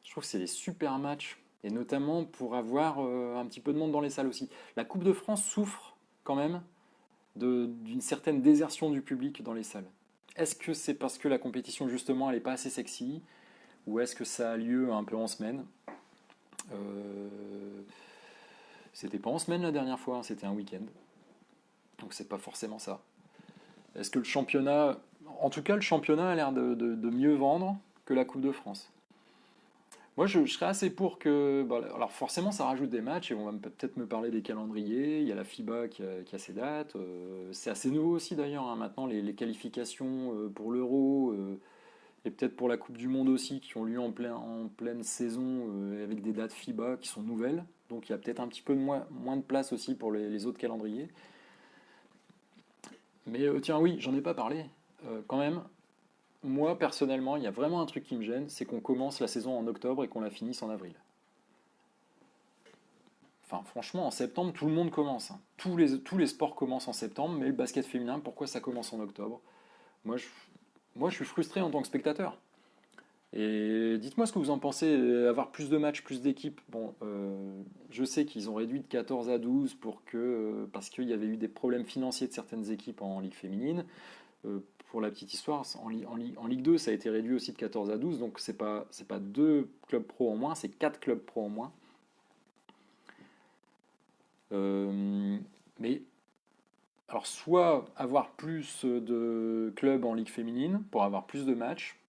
Je trouve que c'est des super matchs, et notamment pour avoir un petit peu de monde dans les salles aussi. La Coupe de France souffre quand même d'une certaine désertion du public dans les salles. Est-ce que c'est parce que la compétition justement elle n'est pas assez sexy, ou est-ce que ça a lieu un peu en semaine? Euh, C'était pas en semaine la dernière fois, hein, c'était un week-end. Donc c'est pas forcément ça. Est-ce que le championnat, en tout cas le championnat a l'air de mieux vendre que la Coupe de France. Moi je serais assez pour que, bon, alors forcément ça rajoute des matchs et on va peut-être me parler des calendriers. Il y a la FIBA qui a ses dates. C'est assez nouveau aussi d'ailleurs, hein, maintenant les qualifications pour l'Euro. Et peut-être pour la Coupe du Monde aussi, qui ont lieu en pleine saison avec des dates FIBA qui sont nouvelles. Donc il y a peut-être un petit peu moins de place aussi pour les autres calendriers. Mais tiens, oui, j'en ai pas parlé. Quand même, moi personnellement, il y a vraiment un truc qui me gêne, c'est qu'on commence la saison en octobre et qu'on la finisse en avril. Enfin, franchement, en septembre, tout le monde commence, hein. Tous les sports commencent en septembre, mais le basket féminin, pourquoi ça commence en octobre? Moi, je, moi, je suis frustré en tant que spectateur. Et dites-moi ce que vous en pensez, avoir plus de matchs, plus d'équipes. Bon, je sais qu'ils ont réduit de 14 à 12 parce qu'il y avait eu des problèmes financiers de certaines équipes en Ligue féminine. Pour la petite histoire, en Ligue 2, ça a été réduit aussi de 14 à 12, donc c'est pas 2 clubs pro en moins, c'est 4 clubs pro en moins. Euh, mais alors, soit avoir plus de clubs en Ligue féminine pour avoir plus de matchs.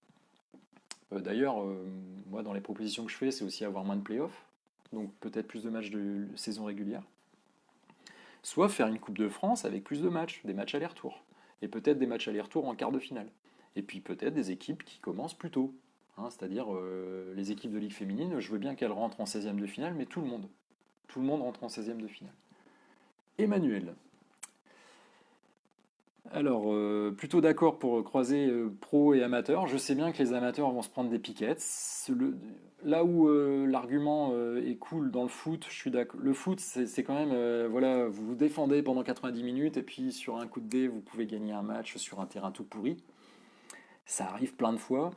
D'ailleurs, moi, dans les propositions que je fais, c'est aussi avoir moins de playoffs, donc peut-être plus de matchs de saison régulière. Soit faire une Coupe de France avec plus de matchs, des matchs aller-retour. Et peut-être des matchs aller-retour en quart de finale. Et puis peut-être des équipes qui commencent plus tôt. Hein, c'est-à-dire les équipes de Ligue féminine, je veux bien qu'elles rentrent en 16e de finale, mais tout le monde. Tout le monde rentre en 16e de finale. Emmanuel. Alors, plutôt d'accord pour croiser pro et amateur. Je sais bien que les amateurs vont se prendre des piquettes. Là où l'argument est cool dans le foot, je suis d'accord. Le foot, c'est quand même, voilà, vous vous défendez pendant 90 minutes et puis sur un coup de dé, vous pouvez gagner un match sur un terrain tout pourri. Ça arrive plein de fois.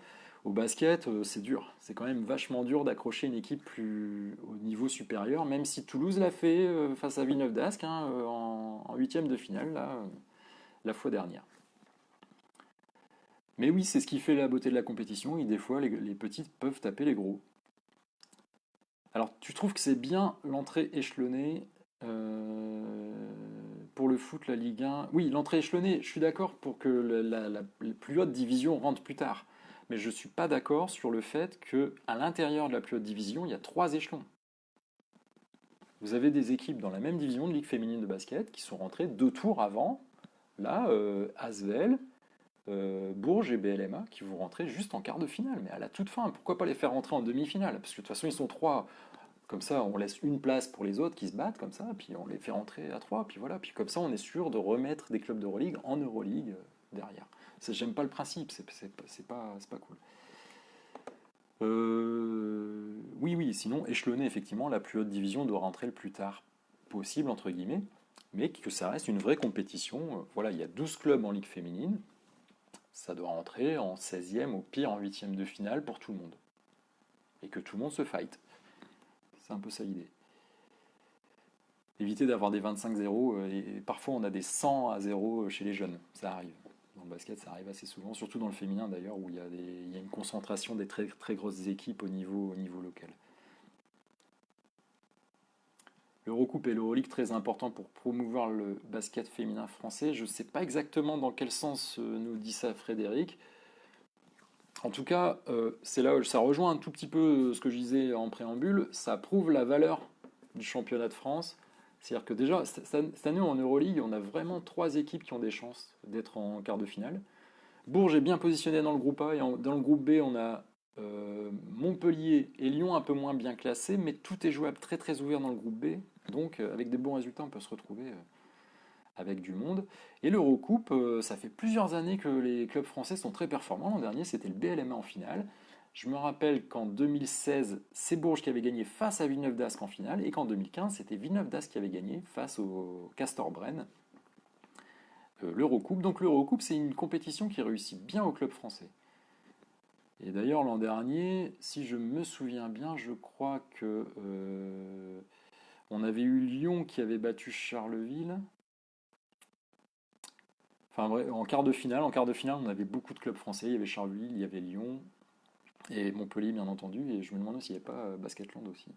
Au basket, c'est dur. C'est quand même vachement dur d'accrocher une équipe plus au niveau supérieur, même si Toulouse l'a fait face à Villeneuve d'Ascq hein, en huitième de finale là, la fois dernière. Mais oui, c'est ce qui fait la beauté de la compétition, et des fois les petites peuvent taper les gros. Alors, tu trouves que c'est bien l'entrée échelonnée pour le foot, la Ligue 1? Oui, l'entrée échelonnée, je suis d'accord pour que la plus haute division rentre plus tard. Mais je ne suis pas d'accord sur le fait que à l'intérieur de la plus haute division, il y a trois échelons. Vous avez des équipes dans la même division de Ligue féminine de basket qui sont rentrées 2 tours avant. Là, Asvel, Bourges et BLMA qui vont rentrer juste en quart de finale, mais à la toute fin. Pourquoi pas les faire rentrer en demi-finale? Parce que de toute façon, ils sont trois. Comme ça, on laisse une place pour les autres qui se battent, comme ça, puis on les fait rentrer à trois, puis voilà. Puis comme ça, on est sûr de remettre des clubs d'Euroleague en Euroleague derrière. J'aime pas le principe, c'est pas cool. Oui, oui, sinon, échelonner, effectivement, la plus haute division doit rentrer le plus tard possible, entre guillemets, mais que ça reste une vraie compétition. Voilà, il y a 12 clubs en Ligue féminine, ça doit rentrer en 16e, au pire en 8e de finale pour tout le monde. Et que tout le monde se fight. C'est un peu ça l'idée. Éviter d'avoir des 25-0, et parfois on a des 100-0 chez les jeunes, ça arrive. Dans le basket, ça arrive assez souvent, surtout dans le féminin d'ailleurs, où il y a une concentration des très, très grosses équipes au niveau local. L'Eurocoupe et l'Euroleague, très important pour promouvoir le basket féminin français. Je ne sais pas exactement dans quel sens nous dit ça Frédéric. En tout cas, c'est là où ça rejoint un tout petit peu ce que je disais en préambule. Ça prouve la valeur du championnat de France. C'est-à-dire que déjà, cette année en Euroleague, on a vraiment trois équipes qui ont des chances d'être en quart de finale. Bourges est bien positionné dans le groupe A et dans le groupe B, on a Montpellier et Lyon un peu moins bien classés, mais tout est jouable très très ouvert dans le groupe B. Donc, avec des bons résultats, on peut se retrouver avec du monde. Et l'Eurocoupe, ça fait plusieurs années que les clubs français sont très performants. L'an dernier, c'était le BLMA en finale. Je me rappelle qu'en 2016, c'est Bourges qui avait gagné face à Villeneuve d'Ascq en finale, et qu'en 2015, c'était Villeneuve d'Ascq qui avait gagné face au Castor Brenne, l'Eurocoupe. Donc l'Eurocoupe, c'est une compétition qui réussit bien aux clubs français. Et d'ailleurs, l'an dernier, si je me souviens bien, je crois que on avait eu Lyon qui avait battu Charleville. Enfin, bref, en quart de finale, on avait beaucoup de clubs français. Il y avait Charleville, il y avait Lyon et Montpellier, bien entendu. Et je me demandais s'il n'y avait pas Basketland aussi.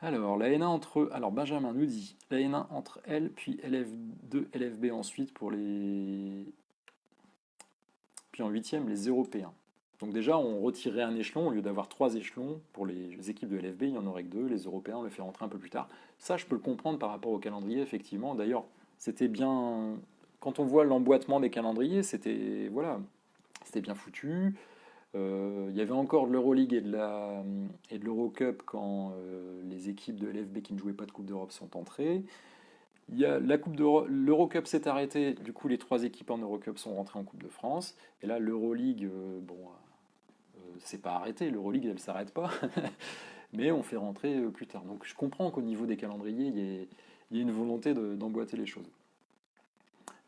Alors, la N1 entre. Alors, Benjamin nous dit la N1 entre L, puis LF2, LFB ensuite pour les. Puis en huitième, les Européens. Donc, déjà, on retirerait un échelon. Au lieu d'avoir trois échelons pour les équipes de LFB, il n'y en aurait que deux. Les Européens, on les fait rentrer un peu plus tard. Ça, je peux le comprendre par rapport au calendrier, effectivement. D'ailleurs, c'était bien. Quand on voit l'emboîtement des calendriers, c'était voilà, c'était bien foutu. Il y avait encore de l'Euroleague et de l'Eurocup quand les équipes de l'FB qui ne jouaient pas de Coupe d'Europe sont entrées. Il y a l'Eurocup s'est arrêté, du coup les trois équipes en Eurocup sont rentrées en Coupe de France. Et là l'Euroleague, bon, c'est pas arrêté, l'Euroleague elle s'arrête pas, mais on fait rentrer plus tard. Donc je comprends qu'au niveau des calendriers, il y ait une volonté d'emboîter les choses.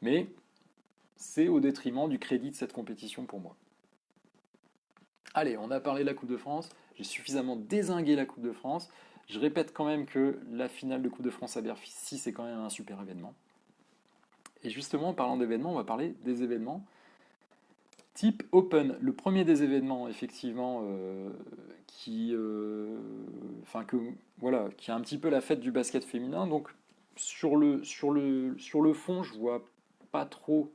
Mais c'est au détriment du crédit de cette compétition pour moi. Allez, on a parlé de la Coupe de France, j'ai suffisamment dézingué la Coupe de France. Je répète quand même que la finale de Coupe de France à Bercy, c'est quand même un super événement. Et justement, en parlant d'événements, on va parler des événements type Open. Le premier des événements, effectivement, enfin que voilà, qui a un petit peu la fête du basket féminin. Donc sur le fond, pas trop,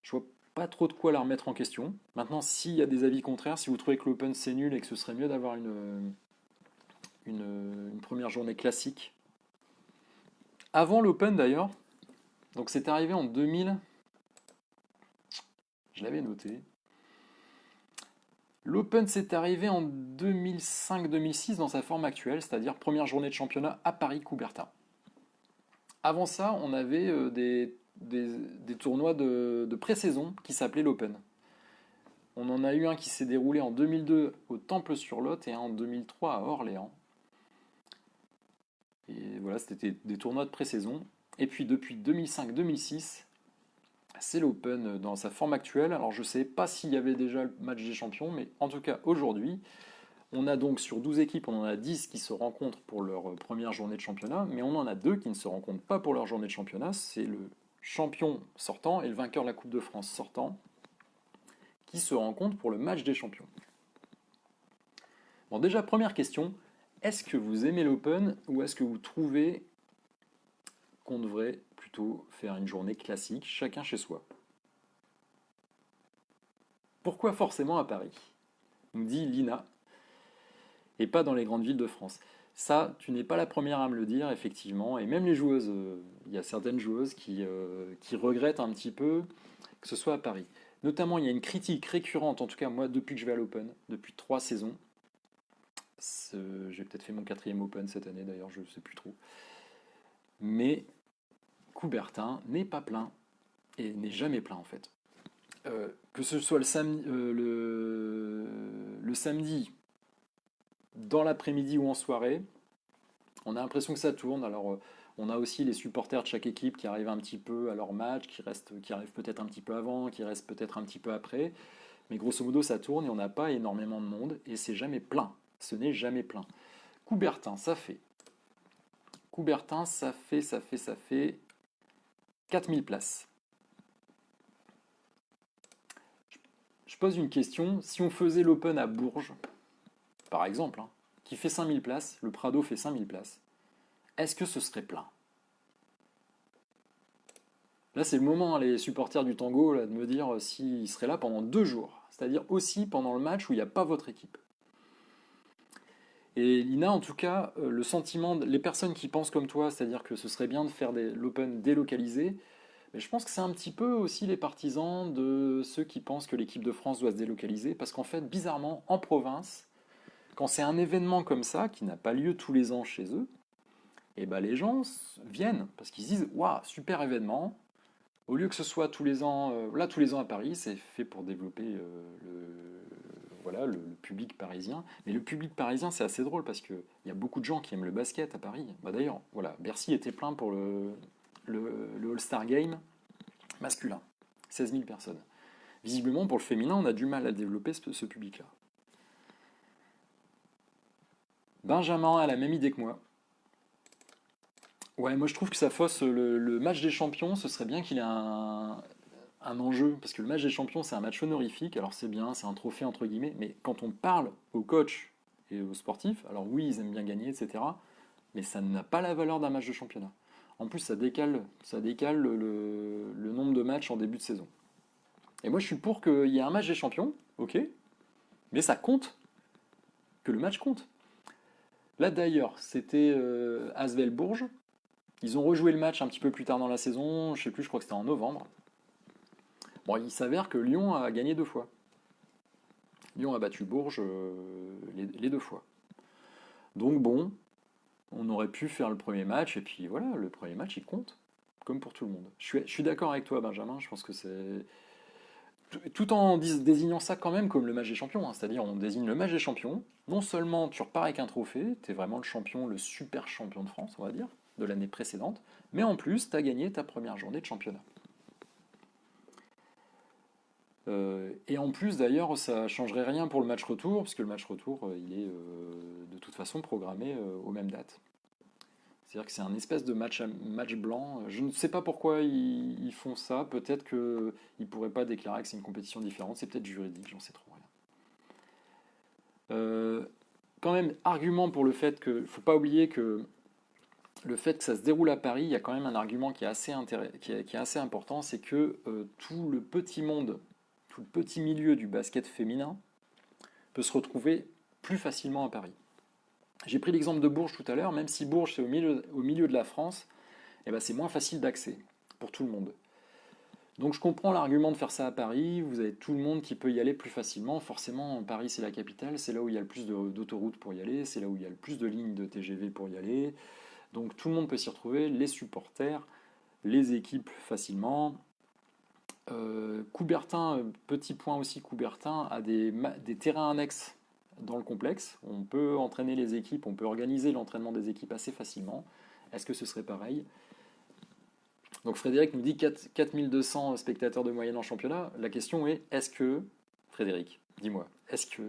je vois pas trop de quoi la remettre en question. Maintenant, s'il y a des avis contraires, si vous trouvez que l'Open c'est nul et que ce serait mieux d'avoir une première journée classique. Avant l'Open d'ailleurs, donc c'est arrivé en 2000, je l'avais noté. L'Open s'est arrivé en 2005-2006 dans sa forme actuelle, c'est-à-dire première journée de championnat à Paris-Coubertin. Avant ça, on avait des tournois de pré-saison qui s'appelaient l'Open. On en a eu un qui s'est déroulé en 2002 au Temple-sur-Lot et un en 2003 à Orléans. Et voilà, c'était des tournois de pré-saison. Et puis depuis 2005-2006, c'est l'Open dans sa forme actuelle. Alors je ne sais pas s'il y avait déjà le match des champions, mais en tout cas aujourd'hui, on a donc sur 12 équipes, on en a 10 qui se rencontrent pour leur première journée de championnat, mais on en a 2 qui ne se rencontrent pas pour leur journée de championnat. C'est le champion sortant et le vainqueur de la Coupe de France sortant qui se rencontrent pour le match des champions. Bon, déjà, première question, est-ce que vous aimez l'Open ou est-ce que vous trouvez qu'on devrait plutôt faire une journée classique, chacun chez soi? Pourquoi forcément à Paris? Nous dit Lina, et pas dans les grandes villes de France. Ça, tu n'es pas la première à me le dire, effectivement, et même les joueuses, il y a certaines joueuses qui regrettent un petit peu que ce soit à Paris. Notamment, il y a une critique récurrente, en tout cas moi, depuis que je vais à l'Open, depuis 3 saisons. J'ai peut-être fait mon 4e Open cette année, d'ailleurs, je ne sais plus trop. Mais Coubertin n'est pas plein, et n'est jamais plein en fait. Que ce soit le samedi dans l'après-midi ou en soirée, on a l'impression que ça tourne. Alors, on a aussi les supporters de chaque équipe qui arrivent un petit peu à leur match, qui arrivent peut-être un petit peu avant, qui restent peut-être un petit peu après. Mais grosso modo, ça tourne et on n'a pas énormément de monde et c'est jamais plein. Ce n'est jamais plein. Coubertin, ça fait. Coubertin, ça fait 4000 places. Je pose une question. Si on faisait l'Open à Bourges, par exemple, hein, qui fait 5000 places, le Prado fait 5000 places, est-ce que ce serait plein? Là, c'est le moment, hein, les supporters du Tango, là, de me dire s'ils seraient là pendant 2 jours. C'est-à-dire aussi pendant le match où il n'y a pas votre équipe. Et Lina, en tout cas, le sentiment, les personnes qui pensent comme toi, c'est-à-dire que ce serait bien de faire l'Open délocalisé, mais je pense que c'est un petit peu aussi les partisans de ceux qui pensent que l'équipe de France doit se délocaliser, parce qu'en fait, bizarrement, en province, quand c'est un événement comme ça, qui n'a pas lieu tous les ans chez eux, et ben les gens viennent, parce qu'ils se disent, waouh, super événement, au lieu que ce soit tous les ans, là tous les ans à Paris, c'est fait pour développer voilà, le public parisien. Mais le public parisien, c'est assez drôle parce qu'il y a beaucoup de gens qui aiment le basket à Paris. Bah, d'ailleurs, voilà, Bercy était plein pour le All-Star Game masculin. 16 000 personnes. Visiblement, pour le féminin, on a du mal à développer ce public-là. Benjamin a la même idée que moi. Ouais, moi je trouve que ça fausse le match des champions. Ce serait bien qu'il ait un enjeu, parce que le match des champions, c'est un match honorifique. Alors c'est bien, c'est un trophée entre guillemets, mais quand on parle aux coachs et aux sportifs, alors oui, ils aiment bien gagner, etc. Mais ça n'a pas la valeur d'un match de championnat. En plus, ça décale le nombre de matchs en début de saison. Et moi, je suis pour qu'il y ait un match des champions, ok, mais ça compte, que le match compte. Là d'ailleurs, c'était Asvel-Bourges. Ils ont rejoué le match un petit peu plus tard dans la saison, je sais plus, je crois que c'était en novembre. Bon, il s'avère que Lyon a gagné 2 fois. Lyon a battu Bourges les 2 fois. Donc bon, on aurait pu faire le premier match, et puis voilà, le premier match il compte, comme pour tout le monde. Je suis d'accord avec toi, Benjamin, je pense que c'est. Tout en désignant ça quand même comme le match des champions, hein, c'est-à-dire on désigne le match des champions, non seulement tu repars avec un trophée, tu es vraiment le champion, le super champion de France, on va dire, de l'année précédente, mais en plus tu as gagné ta première journée de championnat. Et en plus d'ailleurs, ça changerait rien pour le match retour, parce que le match retour, il est de toute façon programmé aux mêmes dates. C'est-à-dire que c'est un espèce de match blanc. Je ne sais pas pourquoi ils font ça. Peut-être qu'ils ne pourraient pas déclarer que c'est une compétition différente. C'est peut-être juridique, j'en sais trop rien. Quand même, argument pour le fait que. Il ne faut pas oublier que le fait que ça se déroule à Paris, il y a quand même un argument qui est assez important, c'est que tout le petit monde, tout le petit milieu du basket féminin peut se retrouver plus facilement à Paris. J'ai pris l'exemple de Bourges tout à l'heure, même si Bourges c'est au milieu de la France, eh ben, c'est moins facile d'accès pour tout le monde. Donc je comprends l'argument de faire ça à Paris, vous avez tout le monde qui peut y aller plus facilement. Forcément, Paris c'est la capitale, c'est là où il y a le plus d'autoroutes pour y aller, c'est là où il y a le plus de lignes de TGV pour y aller. Donc tout le monde peut s'y retrouver, les supporters, les équipes facilement. Coubertin, petit point aussi, Coubertin a des terrains annexes dans le complexe. On peut entraîner les équipes, on peut organiser l'entraînement des équipes assez facilement. Est-ce que ce serait pareil? Donc Frédéric nous dit 4200 spectateurs de moyenne en championnat. La question est que, Frédéric, dis-moi, est-ce que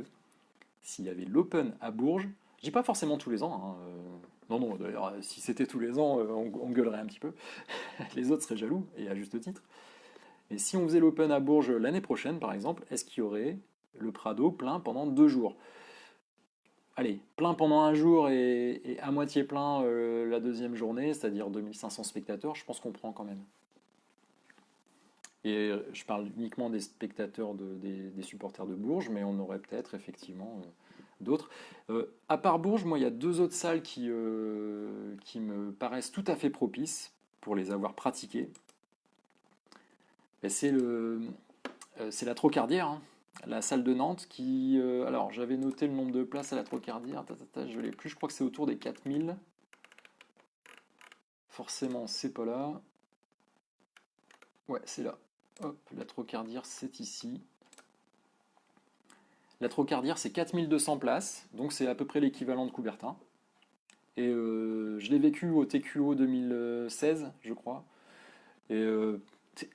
s'il y avait l'Open à Bourges, je dis pas forcément tous les ans, hein, non, non, d'ailleurs, si c'était tous les ans, on gueulerait un petit peu. Les autres seraient jaloux, et à juste titre. Et si on faisait l'Open à Bourges l'année prochaine, par exemple, est-ce qu'il y aurait le Prado plein pendant 2 jours? Allez, plein pendant un jour et à moitié plein la deuxième journée, c'est-à-dire 2500 spectateurs, je pense qu'on prend quand même. Et je parle uniquement des spectateurs, des supporters de Bourges, mais on aurait peut-être effectivement d'autres. À part Bourges, moi, il y a 2 autres salles qui me paraissent tout à fait propices pour les avoir pratiquées. Et c'est la Trocardière, hein, la salle de Nantes qui... alors, j'avais noté le nombre de places à la Trocardière, je ne l'ai plus, je crois que c'est autour des 4000. Forcément, c'est pas là. Ouais, c'est là. Hop, la Trocardière, c'est ici. La Trocardière, c'est 4200 places, donc c'est à peu près l'équivalent de Coubertin. Et je l'ai vécu au TQO 2016, je crois. Et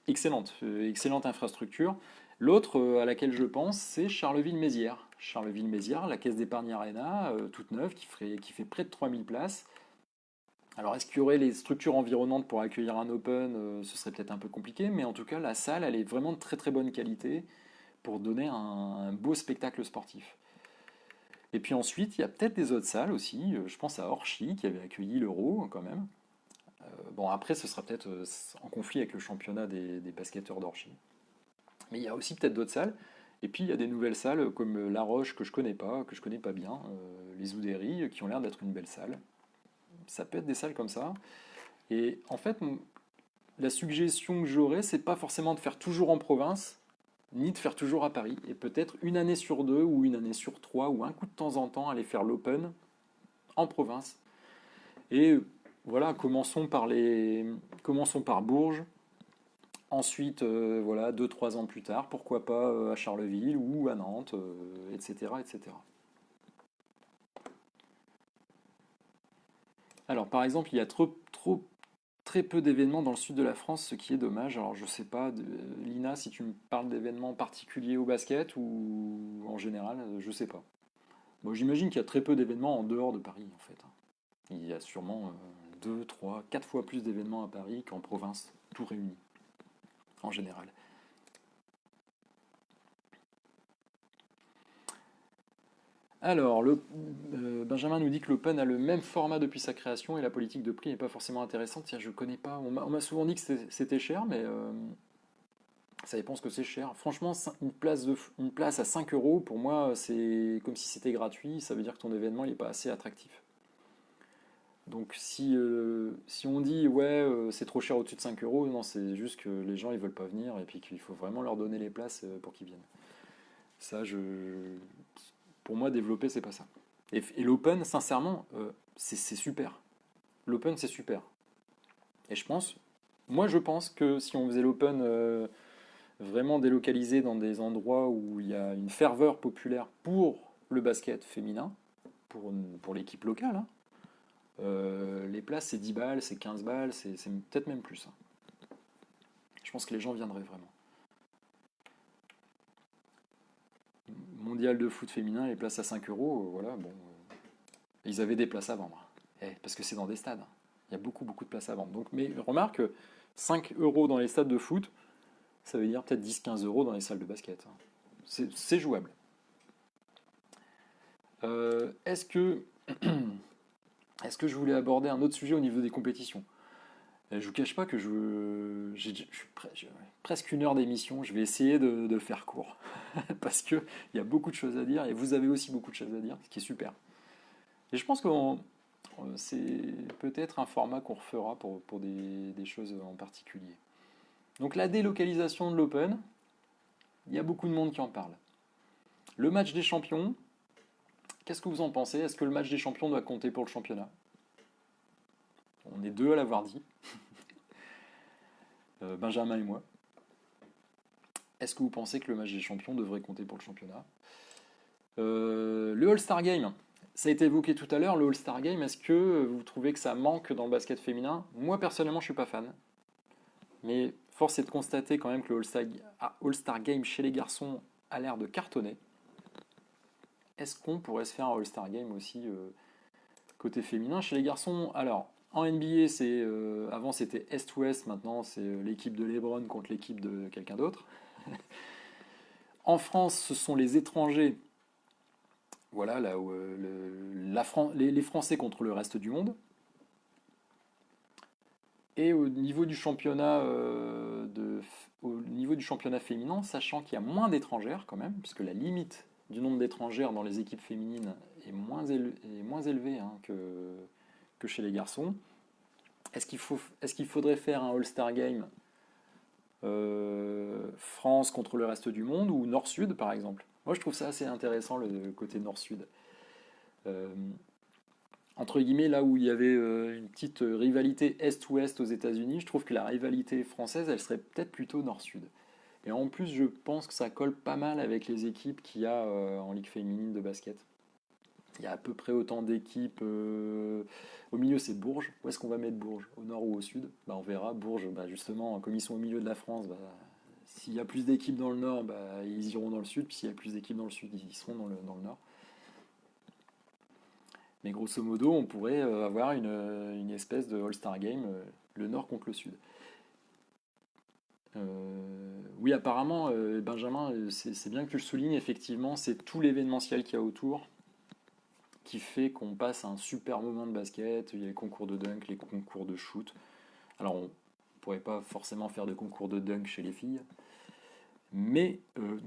excellente, excellente infrastructure. L'autre à laquelle je pense, c'est Charleville-Mézières. Charleville-Mézières, la caisse d'épargne Arena, toute neuve, qui fait près de 3000 places. Alors, est-ce qu'il y aurait les structures environnantes pour accueillir un Open? Ce serait peut-être un peu compliqué, mais en tout cas, la salle, elle est vraiment de très très bonne qualité pour donner un beau spectacle sportif. Et puis ensuite, il y a peut-être des autres salles aussi. Je pense à Orchy, qui avait accueilli l'Euro quand même. Bon, après, ce sera peut-être en conflit avec le championnat des basketteurs d'Orchy. Mais il y a aussi peut-être d'autres salles. Et puis, il y a des nouvelles salles comme La Roche, que je connais pas bien, les Oudéry, qui ont l'air d'être une belle salle. Ça peut être des salles comme ça. Et en fait, la suggestion que j'aurais, c'est pas forcément de faire toujours en province, ni de faire toujours à Paris. Et peut-être une année sur 2 ou une année sur 3 ou un coup de temps en temps aller faire l'Open en province. Et voilà, commençons par Bourges. Ensuite, voilà, 2-3 ans plus tard, pourquoi pas à Charleville ou à Nantes, etc., etc. Alors, par exemple, il y a très peu d'événements dans le sud de la France, ce qui est dommage. Alors, je sais pas, Lina, si tu me parles d'événements particuliers au basket ou en général, je sais pas. Bon, j'imagine qu'il y a très peu d'événements en dehors de Paris, en fait, hein. Il y a sûrement 2, 3, 4 fois plus d'événements à Paris qu'en province, tout réuni, en général. Alors, Benjamin nous dit que l'Open a le même format depuis sa création et la politique de prix n'est pas forcément intéressante. Tiens, je connais pas. On m'a souvent dit que c'était cher, mais ça dépend ce que c'est cher. Franchement, une place à 5 euros, pour moi, c'est comme si c'était gratuit. Ça veut dire que ton événement n'est pas assez attractif. Donc si on dit ouais c'est trop cher au-dessus de 5 euros, non c'est juste que les gens ils veulent pas venir et puis qu'il faut vraiment leur donner les places pour qu'ils viennent. Ça pour moi développer c'est pas ça. Et l'open sincèrement c'est super. L'open c'est super. Et moi je pense que si on faisait l'open vraiment délocalisé dans des endroits où il y a une ferveur populaire pour le basket féminin, pour l'équipe locale, hein, les places, c'est 10 balles, c'est 15 balles, c'est peut-être même plus, hein. Je pense que les gens viendraient vraiment. Mondial de foot féminin, les places à 5 euros, voilà, bon. Ils avaient des places à vendre. Parce que c'est dans des stades. Il y a beaucoup, beaucoup de places à vendre. Donc, mais remarque, 5 euros dans les stades de foot, ça veut dire peut-être 10-15 euros dans les salles de basket, hein. C'est jouable. Est-ce que, est-ce que je voulais aborder un autre sujet au niveau des compétitions? Je vous cache pas que j'ai presque 1 heure d'émission. Je vais essayer de faire court parce que il y a beaucoup de choses à dire et vous avez aussi beaucoup de choses à dire, ce qui est super. Et je pense que c'est peut-être un format qu'on refera pour des choses en particulier. Donc la délocalisation de l'Open, il y a beaucoup de monde qui en parle. Le match des champions, qu'est-ce que vous en pensez? Est-ce que le match des champions doit compter pour le championnat? On est 2 à l'avoir dit. Benjamin et moi. Est-ce que vous pensez que le match des champions devrait compter pour le championnat? Le All-Star Game, ça a été évoqué tout à l'heure, le All-Star Game, est-ce que vous trouvez que ça manque dans le basket féminin? Moi personnellement je suis pas fan, mais force est de constater quand même que le All-Star Game chez les garçons a l'air de cartonner. Est-ce qu'on pourrait se faire un All-Star Game aussi côté féminin chez les garçons? Alors, en NBA, avant c'était Est-Ouest, maintenant c'est l'équipe de LeBron contre l'équipe de quelqu'un d'autre. En France, ce sont les étrangers, voilà, là où les Français contre le reste du monde. Et au niveau du championnat féminin, sachant qu'il y a moins d'étrangères quand même, puisque la limite du nombre d'étrangères dans les équipes féminines est moins élevée hein, que chez les garçons. Est-ce qu'il faudrait faire un All-Star Game France contre le reste du monde ou Nord-Sud par exemple? Moi je trouve ça assez intéressant le côté Nord-Sud. Euh, Entre guillemets, là où il y avait une petite rivalité Est-Ouest aux États-Unis, je trouve que la rivalité française, elle serait peut-être plutôt Nord-Sud. Et en plus, je pense que ça colle pas mal avec les équipes qu'il y a en Ligue féminine de basket. Il y a à peu près autant d'équipes. Au milieu, c'est Bourges. Où est-ce qu'on va mettre Bourges? Au nord ou au sud? Bah, on verra. Bourges, bah, justement, comme ils sont au milieu de la France, bah, s'il y a plus d'équipes dans le nord, bah, ils iront dans le sud. Puis s'il y a plus d'équipes dans le sud, ils seront dans le nord. Mais grosso modo, on pourrait avoir une espèce de All-Star Game, le nord contre le sud. Oui, apparemment, Benjamin, c'est bien que tu le soulignes, effectivement, c'est tout l'événementiel qu'il y a autour qui fait qu'on passe un super moment de basket. Il y a les concours de dunk, les concours de shoot. Alors, on ne pourrait pas forcément faire de concours de dunk chez les filles, mais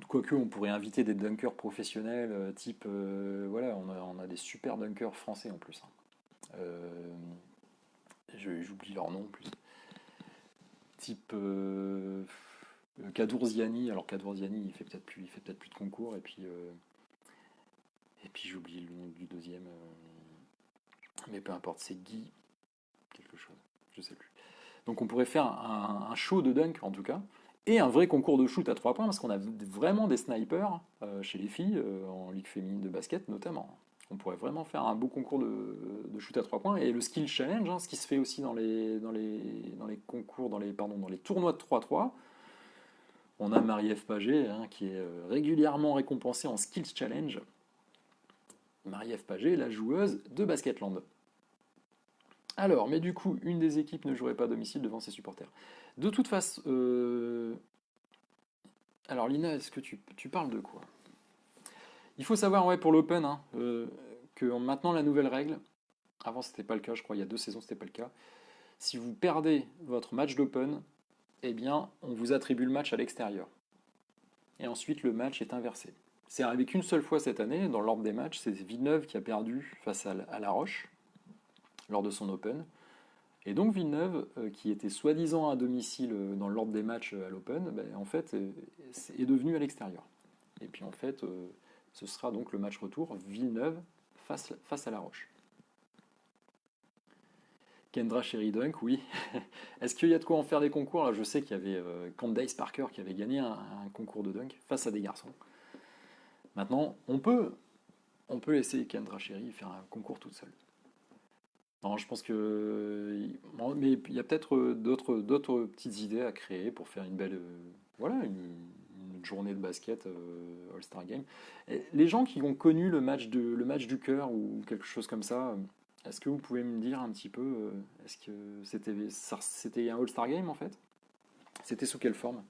quoique on pourrait inviter des dunkers professionnels, type, voilà, on a des super dunkers français en plus. Hein. Euh, J'oublie leur nom en plus. Type Kadourziani. Alors Kadourziani, il fait peut-être plus de concours. Et puis j'oublie le nom du deuxième. Mais peu importe, c'est Guy quelque chose. Je sais plus. Donc on pourrait faire un show de dunk en tout cas. Et un vrai concours de shoot à 3 points, parce qu'on a vraiment des snipers chez les filles, en ligue féminine de basket notamment. On pourrait vraiment faire un beau concours de shoot à 3 points. Et le skill challenge, hein, ce qui se fait aussi dans les concours, dans les tournois de 3-3, on a Marie-Ève Paget hein, qui est régulièrement récompensée en skills challenge. Marie-Ève Paget, la joueuse de Basketland. Alors, mais du coup, une des équipes ne jouerait pas à domicile devant ses supporters. De toute façon, alors Lina, est-ce que tu parles de quoi? Il faut savoir, ouais, pour l'Open, hein, que maintenant la nouvelle règle, avant c'était pas le cas, je crois, il y a 2 saisons c'était pas le cas. Si vous perdez votre match d'Open, eh bien, on vous attribue le match à l'extérieur. Et ensuite, le match est inversé. C'est arrivé qu'une seule fois cette année, dans l'ordre des matchs, c'est Villeneuve qui a perdu face à La Roche lors de son Open. Et donc Villeneuve, qui était soi-disant à domicile dans l'ordre des matchs à l'Open, ben, en fait, est devenu à l'extérieur. Et puis en fait, ce sera donc le match retour Villeneuve face à La Roche. Kendra Sherry-Dunk, oui. Est-ce qu'il y a de quoi en faire des concours? Là, je sais qu'il y avait Candace Parker qui avait gagné un concours de dunk face à des garçons. Maintenant, on peut laisser Kendra Sherry faire un concours toute seule. Non, je pense que. Bon, mais il y a peut-être d'autres petites idées à créer pour faire une belle. Voilà, une journée de basket All-Star Game. Et les gens qui ont connu le match du cœur ou quelque chose comme ça, est-ce que vous pouvez me dire un petit peu, est-ce que c'était un All-Star Game en fait? C'était sous quelle forme?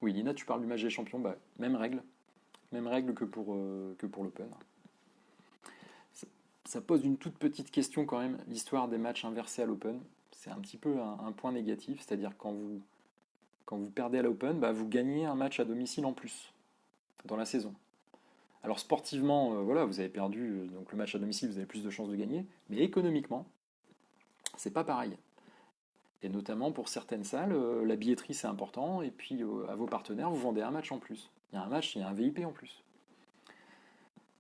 Oui, Lina, tu parles du match des champions, bah, même règle que pour l'Open. Ça, ça pose une toute petite question quand même, l'histoire des matchs inversés à l'Open. C'est un petit peu un point négatif, c'est-à-dire quand vous perdez à l'Open, bah, vous gagnez un match à domicile en plus dans la saison. Alors sportivement, voilà, vous avez perdu donc le match à domicile, vous avez plus de chances de gagner, mais économiquement, c'est pas pareil. Et notamment pour certaines salles, la billetterie c'est important, et puis à vos partenaires, vous vendez un match en plus. Il y a un match, il y a un VIP en plus.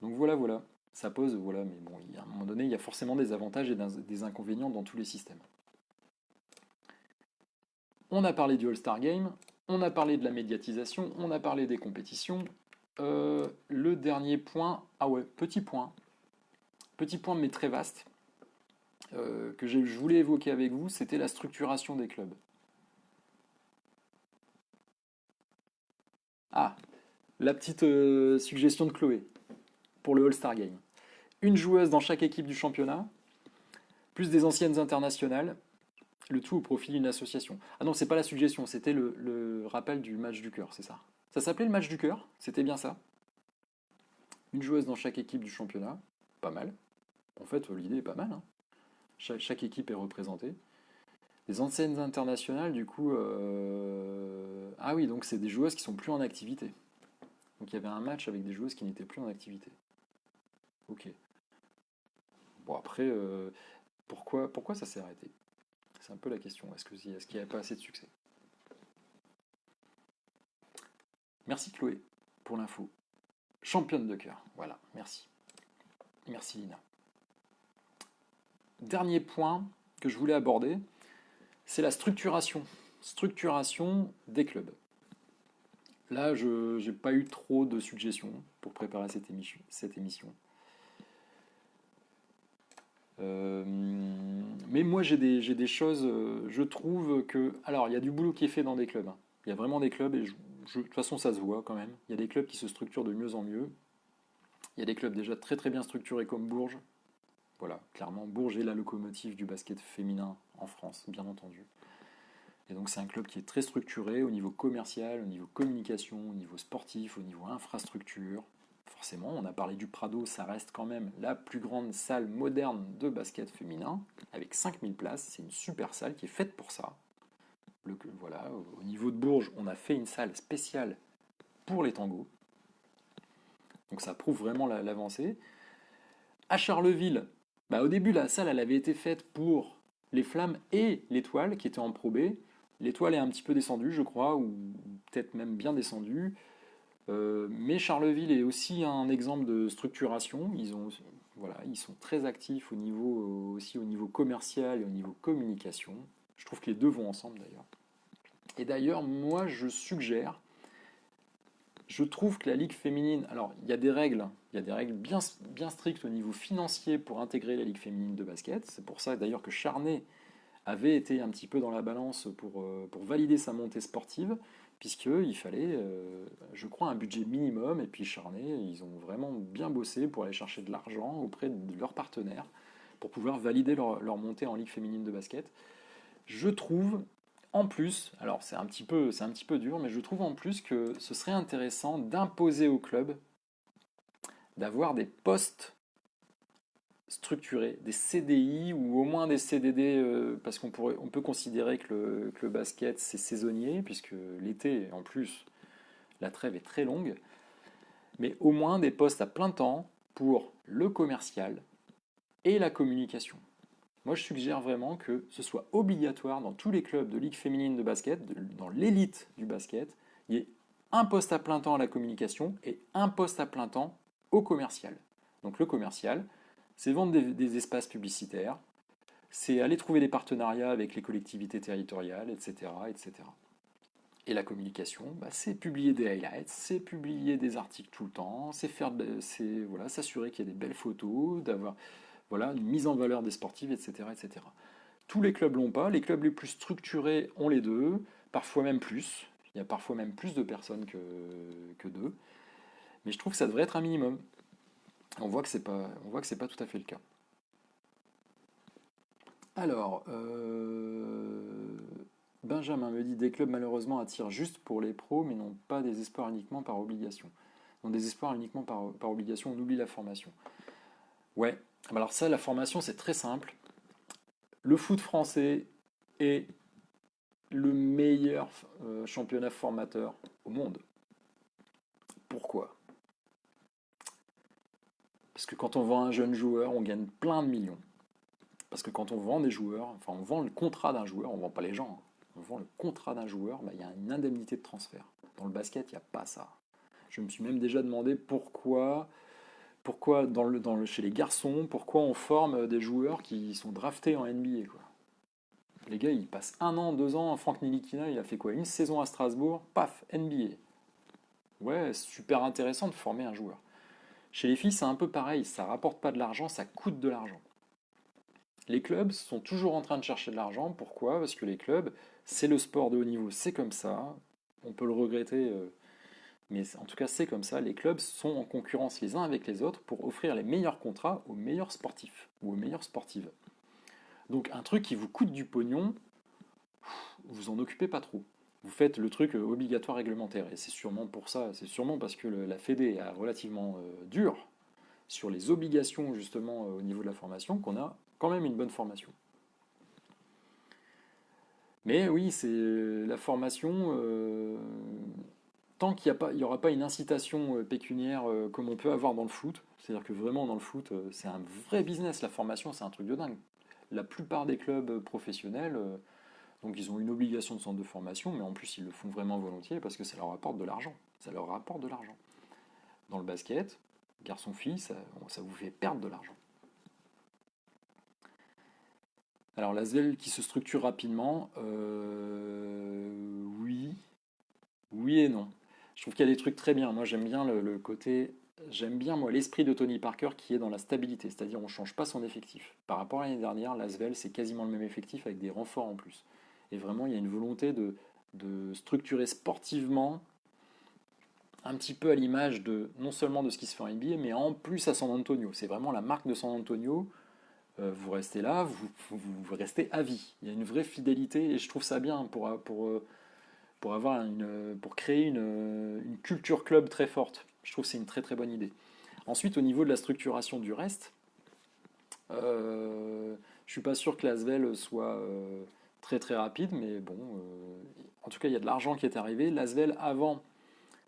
Donc voilà, voilà. Ça pose, voilà, mais bon, à un moment donné, il y a forcément des avantages et des inconvénients dans tous les systèmes. On a parlé du All-Star Game, on a parlé de la médiatisation, on a parlé des compétitions. Le dernier point, ah ouais, petit point mais très vaste, que je voulais évoquer avec vous, c'était la structuration des clubs. Ah, la petite suggestion de Chloé pour le All-Star Game. Une joueuse dans chaque équipe du championnat, plus des anciennes internationales, le tout au profit d'une association. Ah non, c'est pas la suggestion, c'était le rappel du match du cœur, c'est ça. Ça s'appelait le match du cœur, c'était bien ça. Une joueuse dans chaque équipe du championnat, pas mal. En fait, l'idée est pas mal, hein. Chaque équipe est représentée. Les anciennes internationales, du coup. Ah oui, donc c'est des joueuses qui sont plus en activité. Donc il y avait un match avec des joueuses qui n'étaient plus en activité. Ok. Bon, après, pourquoi ça s'est arrêté? C'est un peu la question. Est-ce qu'il n'y a pas assez de succès? Merci Chloé pour l'info. Championne de cœur. Voilà, merci. Merci Lina. Dernier point que je voulais aborder, c'est la structuration. Structuration des clubs. Là, je n'ai pas eu trop de suggestions pour préparer cette émission. Mais moi, j'ai des choses. Je trouve que. Alors, il y a du boulot qui est fait dans des clubs, hein. Il y a vraiment des clubs, et de toute façon, ça se voit quand même. Il y a des clubs qui se structurent de mieux en mieux. Il y a des clubs déjà très très bien structurés comme Bourges. Voilà, clairement, Bourges est la locomotive du basket féminin en France, bien entendu. Et donc, c'est un club qui est très structuré au niveau commercial, au niveau communication, au niveau sportif, au niveau infrastructure. Forcément, on a parlé du Prado, ça reste quand même la plus grande salle moderne de basket féminin, avec 5000 places. C'est une super salle qui est faite pour ça. Voilà, au niveau de Bourges, on a fait une salle spéciale pour les tangos. Donc ça prouve vraiment l'avancée. À Charleville, bah, au début, la salle elle avait été faite pour les Flammes et l'Étoile, qui étaient en Pro B. L'Étoile est un petit peu descendue, je crois, ou peut-être même bien descendue. Mais Charleville est aussi un exemple de structuration. Voilà, ils sont très actifs aussi au niveau commercial et au niveau communication. Je trouve que les deux vont ensemble d'ailleurs. Et d'ailleurs, moi, je trouve que la ligue féminine, alors il y a des règles bien, bien strictes au niveau financier pour intégrer la ligue féminine de basket. C'est pour ça d'ailleurs que Charnay avait été un petit peu dans la balance pour valider sa montée sportive, puisqu'il fallait, je crois, un budget minimum. Et puis Charnay, ils ont vraiment bien bossé pour aller chercher de l'argent auprès de leurs partenaires pour pouvoir valider leur montée en ligue féminine de basket. Je trouve en plus, alors c'est un petit peu dur, mais je trouve en plus que ce serait intéressant d'imposer au club d'avoir des postes structurés, des CDI ou au moins des CDD, parce on peut considérer que le basket c'est saisonnier, puisque l'été en plus la trêve est très longue, mais au moins des postes à plein temps pour le commercial et la communication. Moi, je suggère vraiment que ce soit obligatoire dans tous les clubs de ligue féminine de basket, dans l'élite du basket, il y ait un poste à plein temps à la communication et un poste à plein temps au commercial. Donc le commercial, c'est vendre des espaces publicitaires, c'est aller trouver des partenariats avec les collectivités territoriales, etc. etc. Et la communication, bah, c'est publier des highlights, c'est publier des articles tout le temps, c'est voilà, s'assurer qu'il y a des belles photos, d'avoir voilà, une mise en valeur des sportives, etc., etc. Tous les clubs l'ont pas, les clubs les plus structurés ont les deux, parfois même plus. Il y a parfois même plus de personnes que deux. Mais je trouve que ça devrait être un minimum. On voit que c'est pas tout à fait le cas. Alors, Benjamin me dit des clubs malheureusement attirent juste pour les pros, mais n'ont pas des espoirs uniquement par obligation. Donc des espoirs uniquement par obligation, on oublie la formation. Ouais, alors ça, la formation, c'est très simple. Le foot français est le meilleur championnat formateur au monde. Pourquoi? Parce que quand on vend un jeune joueur, on gagne plein de millions. Parce que quand on vend des joueurs, enfin on vend le contrat d'un joueur, on ne vend pas les gens, hein. On vend le contrat d'un joueur, bah, il y a une indemnité de transfert. Dans le basket, il n'y a pas ça. Je me suis même déjà demandé pourquoi chez les garçons, pourquoi on forme des joueurs qui sont draftés en NBA, quoi. Les gars, ils passent 1 an, 2 ans. Franck Nilikina, il a fait quoi? Une saison à Strasbourg, paf, NBA. Ouais, super intéressant de former un joueur. Chez les filles, c'est un peu pareil. Ça rapporte pas de l'argent, ça coûte de l'argent. Les clubs sont toujours en train de chercher de l'argent. Pourquoi? Parce que les clubs, c'est le sport de haut niveau, c'est comme ça. On peut le regretter, mais en tout cas, c'est comme ça. Les clubs sont en concurrence les uns avec les autres pour offrir les meilleurs contrats aux meilleurs sportifs ou aux meilleures sportives. Donc un truc qui vous coûte du pognon, vous en occupez pas trop. Vous faites le truc obligatoire réglementaire. Et c'est sûrement pour ça, c'est sûrement parce que la Fédé est relativement dure sur les obligations justement au niveau de la formation qu'on a quand même une bonne formation. Mais oui, c'est la formation, tant qu'il n'y aura pas une incitation pécuniaire comme on peut avoir dans le foot, c'est-à-dire que vraiment dans le foot, c'est un vrai business, la formation, c'est un truc de dingue. La plupart des clubs professionnels, donc ils ont une obligation de centre de formation, mais en plus ils le font vraiment volontiers parce que ça leur apporte de l'argent. Ça leur rapporte de l'argent. Dans le basket, garçon-fille, ça vous fait perdre de l'argent. Alors l'ASVEL qui se structure rapidement, oui, oui et non. Je trouve qu'il y a des trucs très bien. Moi j'aime bien le côté, j'aime bien moi l'esprit de Tony Parker qui est dans la stabilité, c'est-à-dire on ne change pas son effectif. Par rapport à l'année dernière, l'ASVEL c'est quasiment le même effectif avec des renforts en plus. Et vraiment il y a une volonté de structurer sportivement un petit peu à l'image de non seulement de ce qui se fait en NBA, mais en plus à San Antonio. C'est vraiment la marque de San Antonio. Vous restez là, vous restez à vie. Il y a une vraie fidélité et je trouve ça bien pour créer une culture club très forte. Je trouve que c'est une très très bonne idée. Ensuite, au niveau de la structuration du reste, je suis pas sûr que l'Asvel soit très très rapide, mais bon, en tout cas, il y a de l'argent qui est arrivé. L'Asvel, avant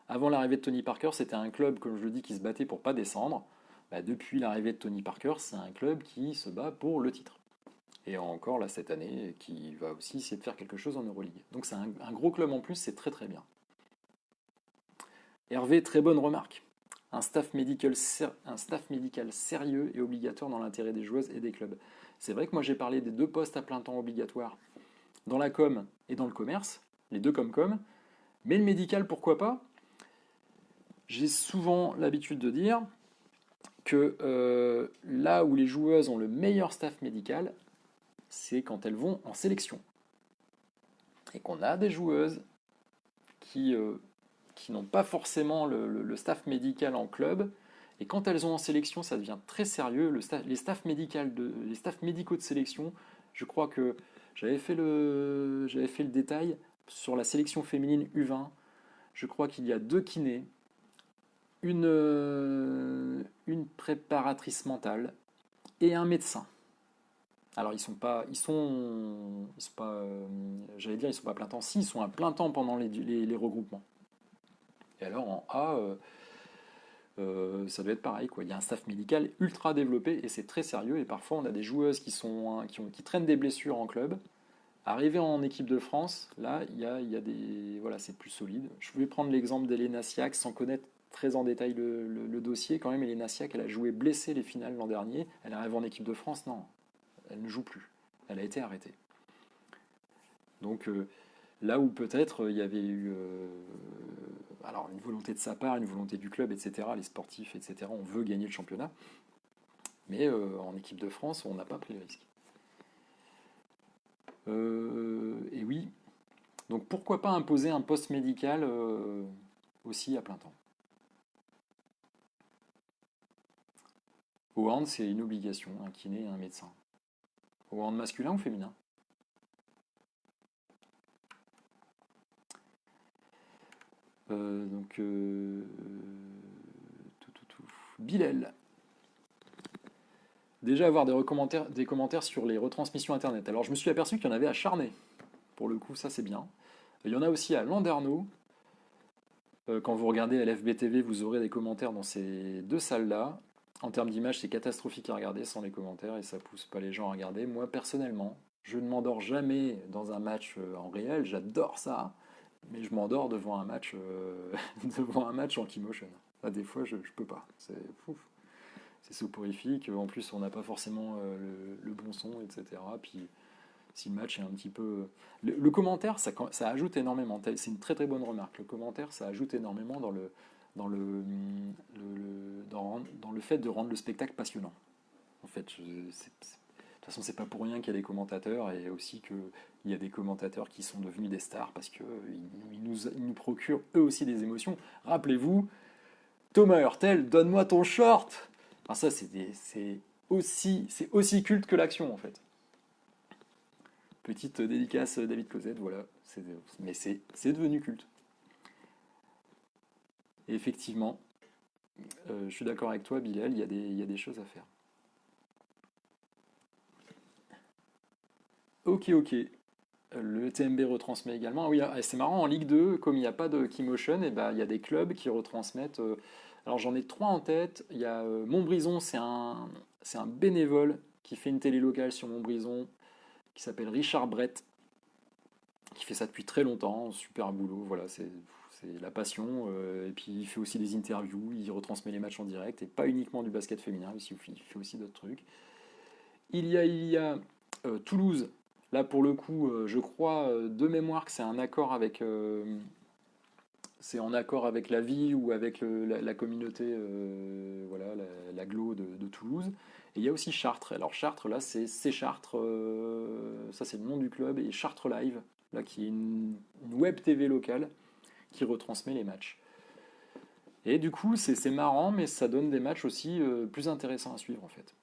l'arrivée de Tony Parker, c'était un club, comme je le dis, qui se battait pour pas descendre. Bah, depuis l'arrivée de Tony Parker, c'est un club qui se bat pour le titre. Et encore là cette année, qui va aussi essayer de faire quelque chose en Euroleague. Donc c'est un gros club en plus, c'est très très bien. Hervé, très bonne remarque. Un staff médical sérieux et obligatoire dans l'intérêt des joueuses et des clubs. C'est vrai que moi j'ai parlé des 2 postes à plein temps obligatoires dans la com et dans le commerce, les deux com, mais le médical pourquoi pas? J'ai souvent l'habitude de dire que là où les joueuses ont le meilleur staff médical, c'est quand elles vont en sélection. Et qu'on a des joueuses qui n'ont pas forcément le staff médical en club. Et quand elles ont en sélection, ça devient très sérieux. Les staffs médicaux de sélection, je crois que j'avais fait le détail sur la sélection féminine U20. Je crois qu'il y a 2 kinés, une préparatrice mentale et un médecin. Alors j'allais dire, ils sont pas à plein temps. Si, ils sont à plein temps pendant les regroupements. Et alors en A, ça doit être pareil, quoi. Il y a un staff médical ultra développé et c'est très sérieux. Et parfois, on a des joueuses qui traînent des blessures en club. Arrivées en équipe de France, là, il y a des, voilà, c'est plus solide. Je voulais prendre l'exemple d'Elena Siak sans connaître très en détail le dossier. Quand même, Elena Siak, elle a joué blessée les finales l'an dernier. Elle arrive en équipe de France, non, elle ne joue plus. Elle a été arrêtée. Donc là où peut-être il y avait eu alors une volonté de sa part, une volonté du club, etc., les sportifs, etc., on veut gagner le championnat, mais en équipe de France, on n'a pas pris le risque. Et oui, donc pourquoi pas imposer un poste médical aussi à plein temps. Au hand, c'est une obligation, un kiné et un médecin. Au hand masculin ou féminin? Donc, Bilal. Déjà avoir des commentaires sur les retransmissions internet. Alors je me suis aperçu qu'il y en avait à Charnay. Pour le coup, ça c'est bien. Il y en a aussi à Landerneau. Quand vous regardez LFB TV, vous aurez des commentaires dans ces 2 salles-là. En termes d'image, c'est catastrophique à regarder sans les commentaires et ça pousse pas les gens à regarder. Moi, personnellement, je ne m'endors jamais dans un match en réel. J'adore ça, mais je m'endors devant un match, devant un match en Keymotion. Ah, des fois, je peux pas. C'est soporifique. En plus, on n'a pas forcément le bon son, etc. Puis si le match est un petit peu... Le commentaire, ça ajoute énormément. C'est une très très bonne remarque. Le commentaire, ça ajoute énormément dans le fait de rendre le spectacle passionnant. En fait, de toute façon, c'est pas pour rien qu'il y a des commentateurs et aussi qu'il y a des commentateurs qui sont devenus des stars parce qu'ils nous procurent eux aussi des émotions. Rappelez-vous, Thomas Hurtel, donne-moi ton short. Enfin, ça, c'est aussi culte que l'action en fait. Petite dédicace David Cosette, voilà. Mais c'est devenu culte. Et effectivement, je suis d'accord avec toi, Bilal, il y a des choses à faire. Ok, ok. Le TMB retransmet également. Ah oui, c'est marrant, en Ligue 2, comme il n'y a pas de Keymotion, et ben, il y a des clubs qui retransmettent. Alors j'en ai trois en tête. Il y a Montbrison, c'est un bénévole qui fait une télé locale sur Montbrison, qui s'appelle Richard Brett, qui fait ça depuis très longtemps. Super boulot, voilà, c'est la passion. Et puis il fait aussi des interviews, il retransmet les matchs en direct, et pas uniquement du basket féminin, il fait aussi d'autres trucs. Il y a Toulouse. Là, pour le coup, je crois de mémoire que c'est en accord avec la ville ou avec la communauté, voilà, l'agglo de Toulouse. Et il y a aussi Chartres. Alors Chartres, là, c'est Chartres, ça c'est le nom du club, et Chartres Live, là, qui est une web TV locale qui retransmet les matchs. Et du coup, c'est marrant, mais ça donne des matchs aussi plus intéressants à suivre en fait.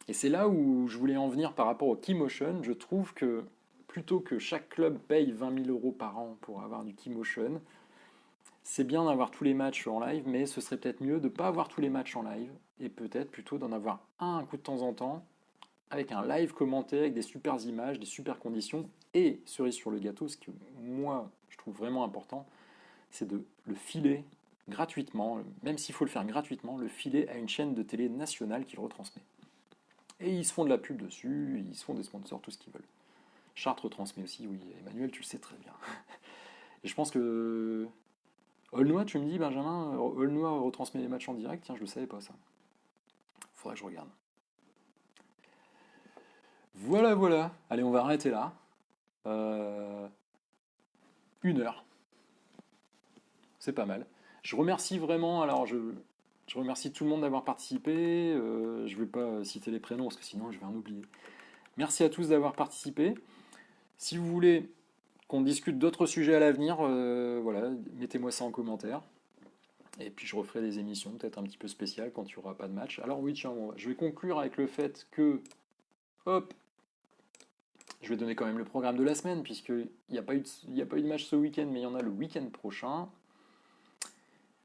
Et c'est là où je voulais en venir par rapport au Keymotion. Je trouve que plutôt que chaque club paye 20 000 euros par an pour avoir du Keymotion, c'est bien d'avoir tous les matchs en live, mais ce serait peut-être mieux de ne pas avoir tous les matchs en live et peut-être plutôt d'en avoir un coup de temps en temps avec un live commenté, avec des super images, des super conditions. Et cerise sur le gâteau, ce que moi je trouve vraiment important, c'est de le filer gratuitement, même s'il faut le faire gratuitement, le filer à une chaîne de télé nationale qui le retransmet. Et ils se font de la pub dessus, ils se font des sponsors, tout ce qu'ils veulent. Chartres retransmet aussi, oui, Emmanuel, tu le sais très bien. Et je pense que Aulnois, tu me dis, Benjamin, Aulnois retransmet les matchs en direct, tiens, je le savais pas ça. Faudrait que je regarde. Voilà, voilà. Allez, on va arrêter là. Euh, 1 heure. C'est pas mal. Je remercie vraiment, alors je remercie tout le monde d'avoir participé. Je ne vais pas citer les prénoms parce que sinon je vais en oublier. Merci à tous d'avoir participé. Si vous voulez qu'on discute d'autres sujets à l'avenir, voilà, mettez-moi ça en commentaire. Et puis je referai des émissions peut-être un petit peu spéciales quand il n'y aura pas de match. Alors oui, tiens, je vais conclure avec le fait que, hop, je vais donner quand même le programme de la semaine, puisqu'il n'y a pas eu de match ce week-end, mais il y en a le week-end prochain.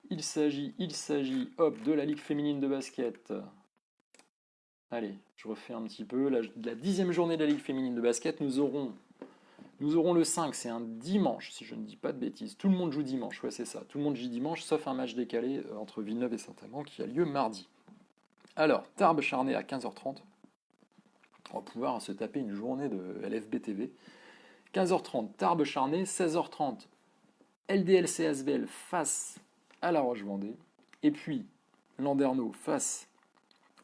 Il s'agit, hop, de la Ligue féminine de basket. Allez, je refais un petit peu. La 10e journée de la Ligue féminine de basket, nous aurons le 5, c'est un dimanche, si je ne dis pas de bêtises. Tout le monde joue dimanche, ouais, c'est ça. Tout le monde joue dimanche, sauf un match décalé entre Villeneuve et Saint-Amand qui a lieu mardi. Alors, Tarbes-Charnay à 15h30. On va pouvoir se taper une journée de LFB TV. 15h30, Tarbes-Charnay. 16h30, LDLC-Asvel face à La Roche-Vendée. Et puis, Landerneau face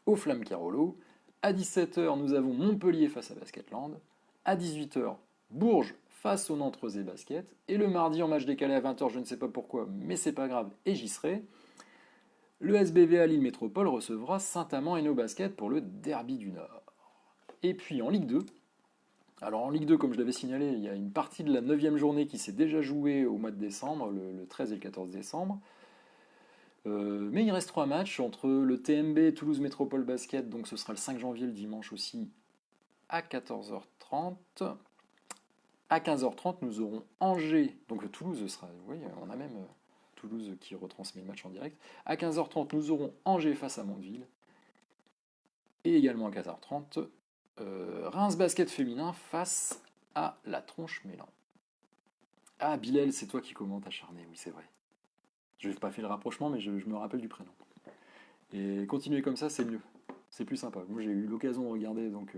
aux Flammes Carolo. À 17h, nous avons Montpellier face à Basketland. À 18h, Bourges face au Nantes Rosé Basket. Et le mardi, en match décalé à 20h, je ne sais pas pourquoi, mais c'est pas grave, et j'y serai. Le SBV à Lille Métropole recevra Saint-Amand et nos baskets pour le Derby du Nord. Et puis en Ligue 2, alors en Ligue 2, comme je l'avais signalé, il y a une partie de la 9e journée qui s'est déjà jouée au mois de décembre, le 13 et le 14 décembre. Mais il reste 3 matchs entre le TMB Toulouse Métropole Basket, donc ce sera le 5 janvier, le dimanche aussi, à 14h30. À 15h30, nous aurons Angers, donc Toulouse sera, oui, on a même Toulouse qui retransmet le match en direct. À 15h30, nous aurons Angers face à Mondeville. Et également à 15h30, Reims Basket féminin face à la Tronche Mélan. Ah, Bilal, c'est toi qui commentes acharné, oui, c'est vrai. Je n'ai pas fait le rapprochement, mais je me rappelle du prénom. Et continuer comme ça, c'est mieux. C'est plus sympa. Moi, j'ai eu l'occasion de regarder donc,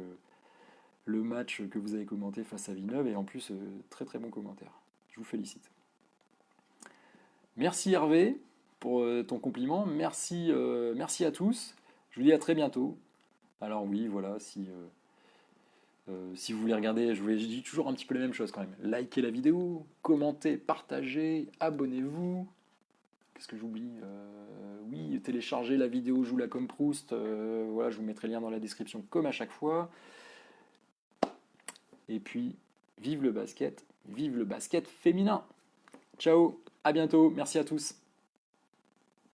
le match que vous avez commenté face à Villeneuve, et en plus, très très bon commentaire. Je vous félicite. Merci Hervé pour ton compliment. Merci à tous. Je vous dis à très bientôt. Alors oui, voilà, Si vous voulez regarder, je dis toujours un petit peu les mêmes choses quand même. Likez la vidéo, commentez, partagez, abonnez-vous. Qu'est-ce que j'oublie? Oui, téléchargez la vidéo Joue la comme Proust. Voilà, je vous mettrai le lien dans la description comme à chaque fois. Et puis, vive le basket féminin. Ciao, à bientôt, merci à tous.